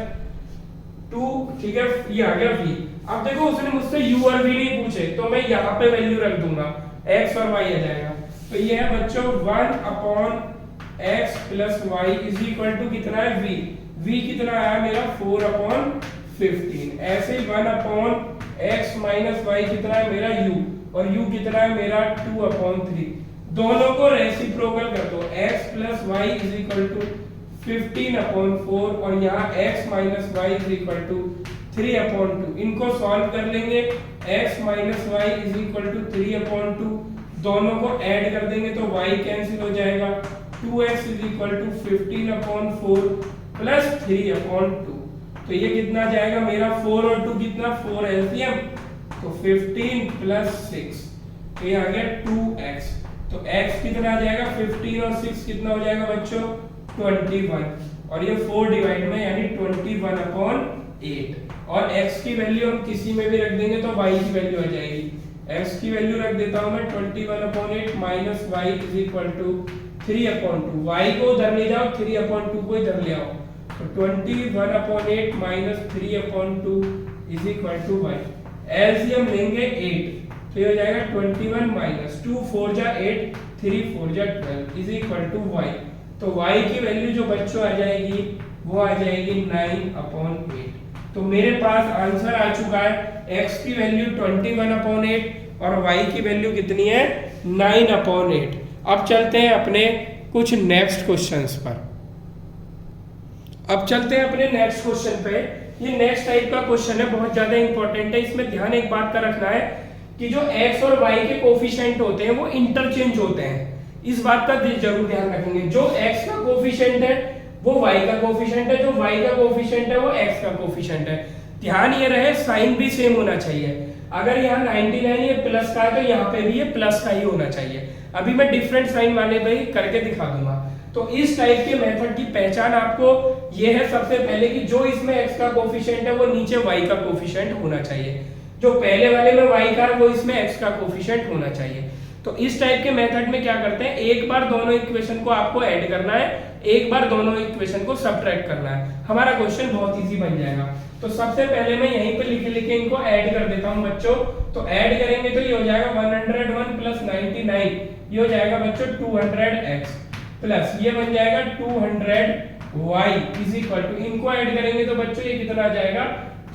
2, ठीक है, ये आ गया v। अब देखो उसने मुझसे u और v नहीं पूछे तो मैं यहाँ पे वैल्यू रख दूंगा, x और y आ जाएगा। तो ये है बच्चों 1/x plus y is equal to कितना है v कितना आया मेरा 4/15, ऐसे ही 1/x माइनस y कितना है मेरा u और u कितना है मेरा 2/3, दोनों को रेसिप्रोकल कर दो, x plus y is equal to 15/4 और यहाँ x minus y is equal to 3/2, इनको सॉल्व कर लेंगे, x minus y is equal to 3/2, दोनों को ऐड कर देंगे तो y कैंसिल हो जाएगा, 2x is equal to 15/4 plus 3/2, तो ये कितना जाएगा मेरा 4 और 2 कितना 4 एलसीएम, तो 15 प्लस 6, तो ये आ गया 2x, तो x कितना आ जाएगा 15 और 6 कितना हो जाएगा बच्चों 21, और ये 4 डिवाइड में यानी 21/8, और x की वैल्यू हम किसी में भी रख देंगे तो y की वैल्यू आ जाएगी, x की वैल्यू रख देता हूं मैं 21/8 minus y is equal to 3/2, y को उधर ले जाओ 3/2 को इधर ले आओ, तो 21/8 minus 3/2 is equal to y, LCM लेंगे 8, तो ये हो जाएगा 21 माइनस 2 4 जा 8 3 4 जा 12 इज इक्वल टू y, तो y की वैल्यू जो बच्चों आ जाएगी वो आ जाएगी 9/8। तो मेरे पास आंसर आ चुका है, x की वैल्यू 21/8 और y की वैल्यू कितनी है 9/8। अब चलते हैं अपने कुछ नेक्स्ट क्वेश्चंस पर। अब चलते हैं अपने नेक्स्ट क्वेश्चन पे। ये नेक्स्ट टाइप का क्वेश्चन है, बहुत ज्यादा इंपॉर्टेंट है। इसमें ध्यान एक बात का रखना है कि जो x और y के कोफिशिएंट होते हैं वो इंटरचेंज होते हैं, इस बात का जरूर ध्यान रखेंगे। जो x का कोफिशिएंट है वो y का कोफिशिएंट है, जो y का कोफिशिएंट है वो x का कोफिशिएंट है। ध्यान ये रहे साइन भी सेम होना चाहिए, अगर यहाँ 99 ये प्लस का है तो यहाँ पे भी ये प्लस का ही होना चाहिए। अभी मैं डिफरेंट साइन वाले भाई करके दिखा दूंगा। तो इस टाइप के मेथड की पहचान आपको ये है सबसे पहले कि जो इसमें x का कोफिशिएंट है वो नीचे y का कोफिशिएंट होना चाहिए, जो पहले वाले में y का है वो इसमें x का कोफिशिएंट होना चाहिए। तो इस टाइप के मेथड में क्या करते हैं, एक बार दोनों इक्वेशन को आपको ऐड करना है, एक बार दोनों इक्वेशन को सब्ट्रैक्ट करना है, हमारा क्वेश्चन बहुत इजी बन जाएगा। तो सबसे पहले मैं यहीं पे लिखे इनको ऐड कर देता हूं बच्चों। तो ऐड करेंगे तो ये हो जाएगा 101 प्लस 99, ये हो जाएगा बच्चों 200x प्लस ये बन जाएगा 200y इज इक्वल टू, इनको ऐड करेंगे तो बच्चों ये कितना आ जाएगा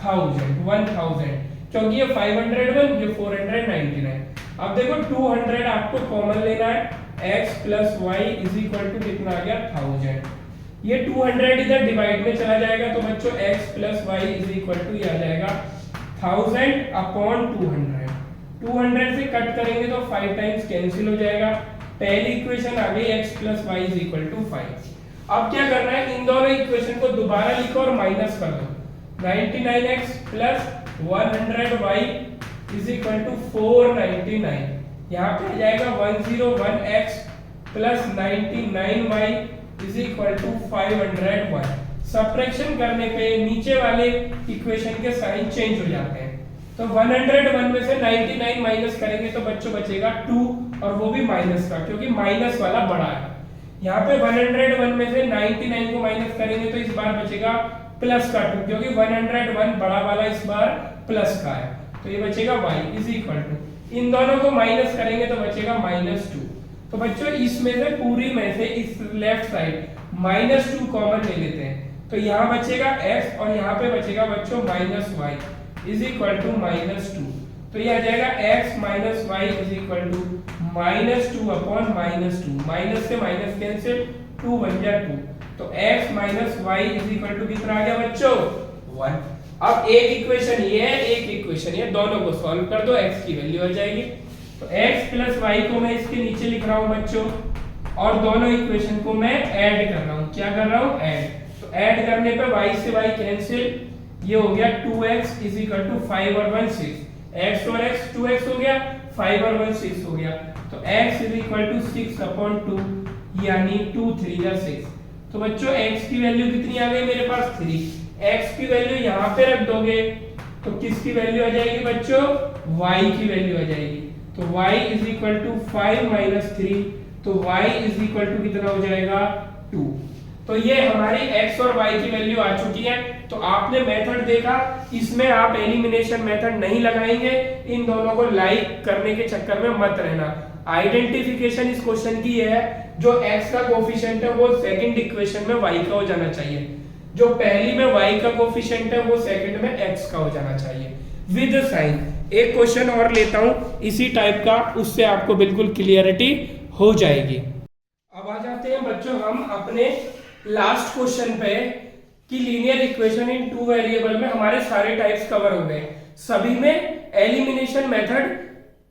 1000, क्योंकि ये 501 ये 499। अब देखो 200 आपको कॉमन लेना है, x plus y is equal to कितना आ गया 1000, ये 200 इधर डिवाइड में चला जाएगा तो बच्चों x plus y is equal to ये आ जाएगा 1000/200, 200 से कट करेंगे तो 5 टाइम्स कैंसिल हो जाएगा, पहली इक्वेशन आ गई x plus y is equal to 5। अब क्या करना है, इन दोनों इक्वेशन को दोबारा लिखो और माइनस कर दो, 99x plus 100y is equal to 499, यहाँ पे आ जाएगा 101x plus 99y is equal to 501। Subtraction करने पे नीचे वाले इक्वेशन के साइन चेंज हो जाते हैं, तो 101 में से 99 माइनस करेंगे तो बच्चों बचेगा 2 और वो भी माइनस का, क्योंकि माइनस वाला बड़ा है। यहाँ पे 101 में से 99 को माइनस करेंगे तो इस बार बचेगा प्लस का 2, क्योंकि 101 बड़ा वाला इस बार प्लस का है, तो ये बचेगा y इज इक्वल टू, इन दोनों को माइनस करेंगे तो बचेगा -2। तो बच्चों इसमें से पूरी में से इस लेफ्ट साइड -2 कॉमन ले लेते हैं, तो यहाँ बचेगा x और यहाँ पे बचेगा बच्चों -y इज इक्वल टू -2। तो ये आ जाएगा x minus Y is equal to -2 upon -2, minus से माइनस कैंसिल, 2 बन गया 2। तो x minus Y is equal to कितना आ गया बच्चों 1। अब एक इक्वेशन ये है, एक इक्वेशन ये, दोनों को सॉल्व कर दो, x की वैल्यू आ जाएगी। तो x प्लस वाई को मैं इसके नीचे लिख रहा हूं बच्चों, और दोनों इक्वेशन को मैं ऐड कर रहा हूं। क्या कर रहा हूं? ऐड। तो ऐड करने पे y से y कैंसिल, ये हो गया 2x इज इक्वल टू 5 और 1 6, x और x 2x हो गया, 5 और 1 6 हो गया। तो x is equal to 6 upon 2 यानी 2 3 या 6। तो बच्चों x की वैल्यू कितनी आ गई मेरे पास 3। x की वैल्यू यहाँ पे रख दोगे तो किसकी वैल्यू आ जाएगी बच्चों? y की वैल्यू आ जाएगी। तो y is equal to 5 minus 3, तो y इज इक्वल टू कितना हो जाएगा 2। तो ये हमारी x और y की वैल्यू आ चुकी है। तो आपने मेथड देखा, इसमें आप एलिमिनेशन मेथड नहीं लगाएंगे, इन दोनों को लाइक करने के चक्कर में मत रहना। आइडेंटिफिकेशन इस क्वेश्चन की है, जो x का कोफिशिएंट है वो सेकंड इक्वेशन में y का हो जाना चाहिए, जो पहली में y का कोफिशिएंट है वो सेकंड में x का हो जाना चाहिए विद साइन। एक क्वेश्चन और लेता हूं इसी टाइप का, उससे आपको बिल्कुल क्लियरिटी हो जाएगी। अब आ जाते हैं बच्चों हम अपने लास्ट क्वेश्चन पे कि linear equation in two variable में हमारे सारे टाइप्स कवर हो गए, सभी में एलिमिनेशन मेथड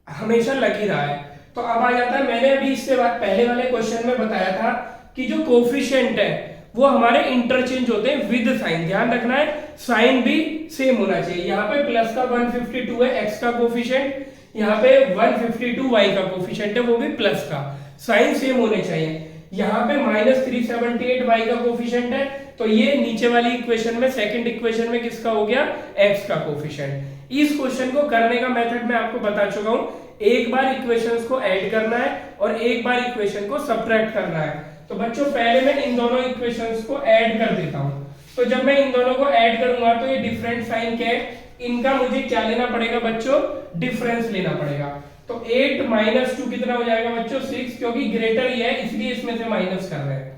हमेशा लग ही रहा है। तो अब आ जाता है, मैंने अभी इससे पहले वाले क्वेश्चन में बताया था कि जो कोफिशिएंट है वो हमारे इंटरचेंज होते हैं विद साइन। ध्यान रखना है साइन भी सेम होना चाहिए। यहाँ पे प्लस का 152 है x का कोफिशिएंट, यहाँ पे 152 y का कोफिशिएंट है वो भी प्लस का, साइन सेम होने चाहिए। यहाँ पे -378 y का कोफिशिएंट है, तो ये नीचे वाली इक्वेशन में सेकंड इक्वेशन में किसका हो गया? x का कोफिशिएंट। इस क्वेश्चन को करने का मेथड मैं आपको बता चुका हूं, एक बार इक्वेशंस को ऐड करना है और एक बार इक्वेशन को सब्ट्रैक्ट करना है। तो बच्चों पहले मैं इन दोनों इक्वेशंस को ऐड कर देता हूं। तो जब मैं इन दोनों को ऐड करूंगा तो ये डिफरेंट साइन क्या है, इनका मुझे क्या लेना पड़ेगा बच्चों? डिफरेंस लेना पड़ेगा। तो 8 माइनस 2 कितना हो जाएगा बच्चों? 6, क्योंकि ग्रेटर ही है इसलिए इसमें से माइनस कर रहे हैं।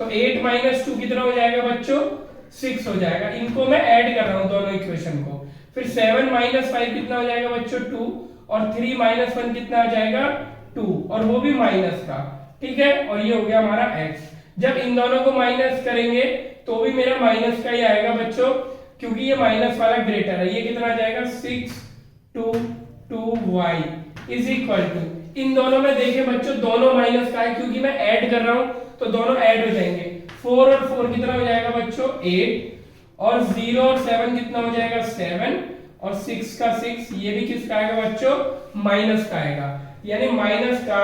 तो 8 माइनस 2 कितना हो जाएगा बच्चों? 6 हो जाएगा। इनको मैं ऐड कर रहा हूं दोनों इक्वेशन को। फिर 7 माइनस 5 कितना हो जाएगा बच्चों? 2, और 3 माइनस 1 कितना आ जाएगा? 2, और वो भी माइनस का, ठीक है। और ये हो गया हमारा x। जब इन दोनों को माइनस करेंगे तो भी मेरा माइनस का ही आएगा बच्चों, क्योंकि ये माइनस वाला ग्रेटर है। ये कितना आ जाएगा? 6 2 2y इज इक्वल टू, इन दोनों में देखें बच्चों दोनों माइनस का है, क्योंकि मैं ऐड कर रहा हूं तो दोनों ऐड हो जाएंगे। 4 और 4 कितना हो जाएगा बच्चों? 8, और 0 और 7 कितना हो जाएगा? 7, और 6 का 6, ये भी किसका आएगा बच्चों? माइनस का आएगा, यानी माइनस का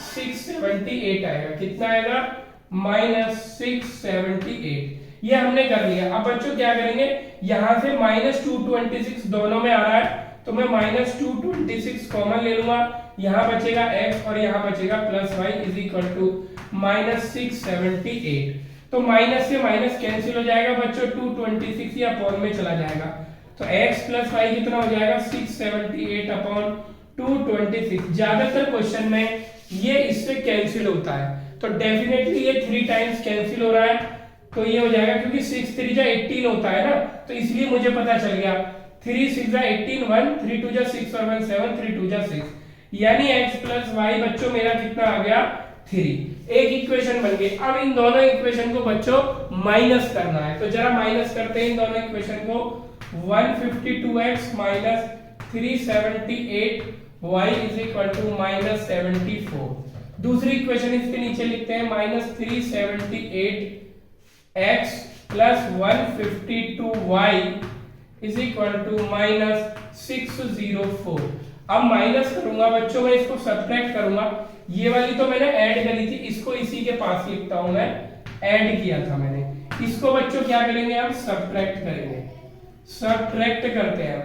678 आएगा। कितना आएगा? -678। ये हमने कर लिया। अब बच्चों क्या करेंगे, यहां से -226 दोनों में आ रहा है, तो मैं -226 कॉमन ले लूंगा। यहां बचेगा x और यहां बचेगा +y इज इक्वल टू -678। तो माइनस से माइनस कैंसिल हो जाएगा बच्चों, 226 या अपॉन में चला जाएगा। तो x + y कितना हो जाएगा? 678 अपॉन 226। ज्यादातर क्वेश्चन में ये इससे कैंसिल होता है, तो डेफिनेटली ये 3 टाइम्स कैंसिल हो रहा है, तो ये हो जाएगा, क्योंकि 6 3 जा 18 होता है ना, तो इसलिए मुझे पता चल गया 3 6 जा 18, 1 3 2 जा 6 और 1 7, 3 2 जा 6, यानी x + y बच्चों मेरा कितना आ गया? 3। एक इक्वेशन बन गई। अब इन दोनों इक्वेशन को बच्चों माइनस करना है, तो जरा माइनस करते हैं इन दोनों इक्वेशन को। 152x minus 378y is equal to -74। दूसरी इक्वेशन इसके नीचे लिखते हैं, -378x plus 152y is equal to -604। अब माइनस करूंगा बच्चों, मैं इसको सब्ट्रैक्ट करूंगा। ये वाली तो मैंने ऐड करी थी, इसको इसी के पास लिखता हूं, मैं ऐड किया था मैंने। इसको बच्चों क्या करेंगे, हम सब्ट्रैक्ट करेंगे। सब्ट्रैक्ट करते हैं,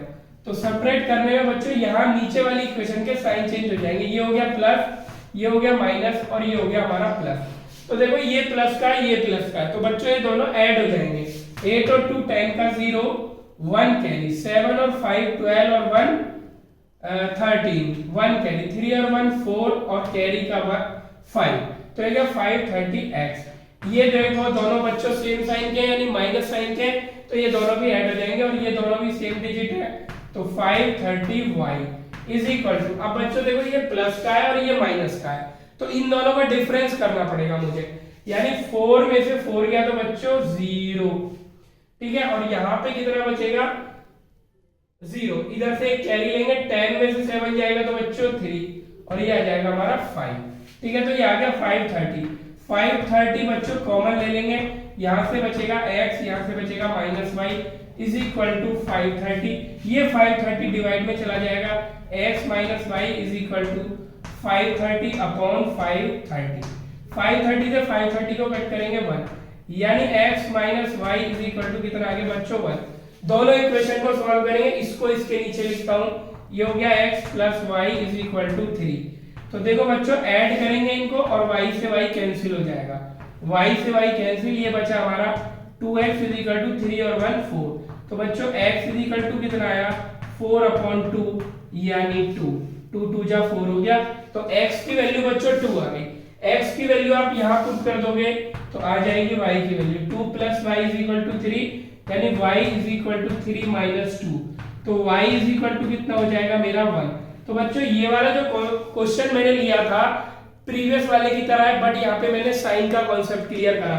तो सब्ट्रैक्ट करने में बच्चों यहाँ नीचे वाली इक्वेशन के साइन चेंज हो जाएंगे। ये हो गया प्लस, ये हो गया माइनस, और ये हो गया हमारा प्लस। तो देखो ये प्लस का है, ये प्लस का है, तो बच्चों ये दोनों ऐड हो जाएंगे। 8 और 2 10 का 0, 1 कैरी, 7 और 5 12 और 1 13, 1 कैरी, 3 और 1 4 और कैरी का 5, तो ये 530x। ये देखो दोनों बच्चों सेम साइन के, यानी माइनस साइन के, तो ये दोनों भी ऐड हो जाएंगे, और ये दोनों भी सेम डिजिट है, तो 530y इज इक्वल टू, अब बच्चों देखो ये प्लस का है और ये माइनस का है, तो इन दोनों का डिफरेंस करना पड़ेगा मुझे, यानी 4 में से 4 गया तो बच्चों 0, ठीक है, और यहाँ पे कितना बचेगा 0, इधर से एक कैरी लेंगे, 10 में से 7 जाएगा तो बच्चों 3, और ये आ जाएगा हमारा 5, ठीक है, तो ये आ गया 530 बच्चों कॉमन ले लेंगे, यहाँ से बचेगा x, यहाँ से बचेगा minus Y is equal to 530, ये 530 डिवाइड में चला जाएगा, x minus Y is equal to 530 upon 530, 530 से 530 को कट करेंगे 1, यानी x minus Y is equal to कितना आगे बच्चों 1। दोनों इक्वेशन को सॉल्व करेंगे, इसको इसके नीचे लिखता हूं, ये हो गया x plus y is equal to 3। तो देखो बच्चों ऐड करेंगे इनको और y से y कैंसिल हो जाएगा, y से y कैंसिल, ये बचा हमारा 2x इज इक्वल टू 3 और 1 4, तो बच्चों x इज इक्वल टू कितना आया 4 अपॉन 2, यानी 2 2 जा 4 हो गया, तो x की वैल्यू बच्चों 2 आ गई, x की वैल्यू आप यहाँ पुट कर दोगे तो आ जाएगी y की value 2 plus y is equal to 3, यानी y is equal to 3 minus 2, तो y इज इक्वल टू कितना हो जाएगा मेरा 1। तो बच्चों ये वाला जो क्वेश्चन मैंने लिया था प्रीवियस वाले की तरह है, बट यहाँ पे मैंने साइन का कॉन्सेप्ट क्लियर करा।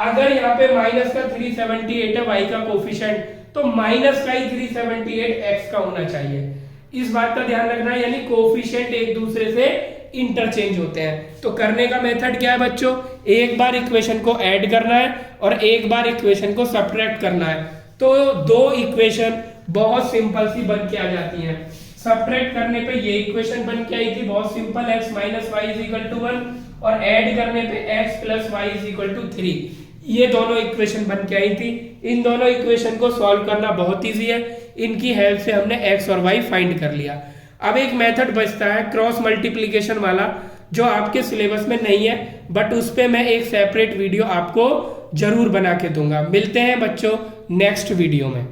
अगर यहाँ पे माइनस का 378 है y का कोफिशिएंट, तो माइनस का ही 378 x का होना चाहिए, इस बात का ध्यान रखना है, यानी कोफिशिएंट एक दूसरे से इंटरचेंज होते हैं। तो करने का मेथड क्या है बच्चों, एक बार इक्वेशन को ऐड करना है और एक बार इक्वेशन को सब्ट्रैक्ट करना है, तो दो इक्वेशन बहुत सिंपल सी बन के आ जाती हैं। सब्ट्रैक्ट करने पे ये इक्वेशन बन के आई थी बहुत simple, x minus Y is equal to 1, और ऐड करने पे x plus y is equal to 3, ये दोनों इक्वेशन बन के आई थी। इन दोनों इक्वेशन को सॉल्व करना बहुत इजी है, इनकी हेल्प से हमने x और y फाइंड कर लिया। अब एक मेथड बचता है क्रॉस मल्टीप्लिकेशन वाला, जो आपके सिलेबस में नहीं है, बट उस पे मैं एक सेपरेट वीडियो आपको जरूर बना के दूंगा। मिलते हैं बच्चों नेक्स्ट वीडियो में।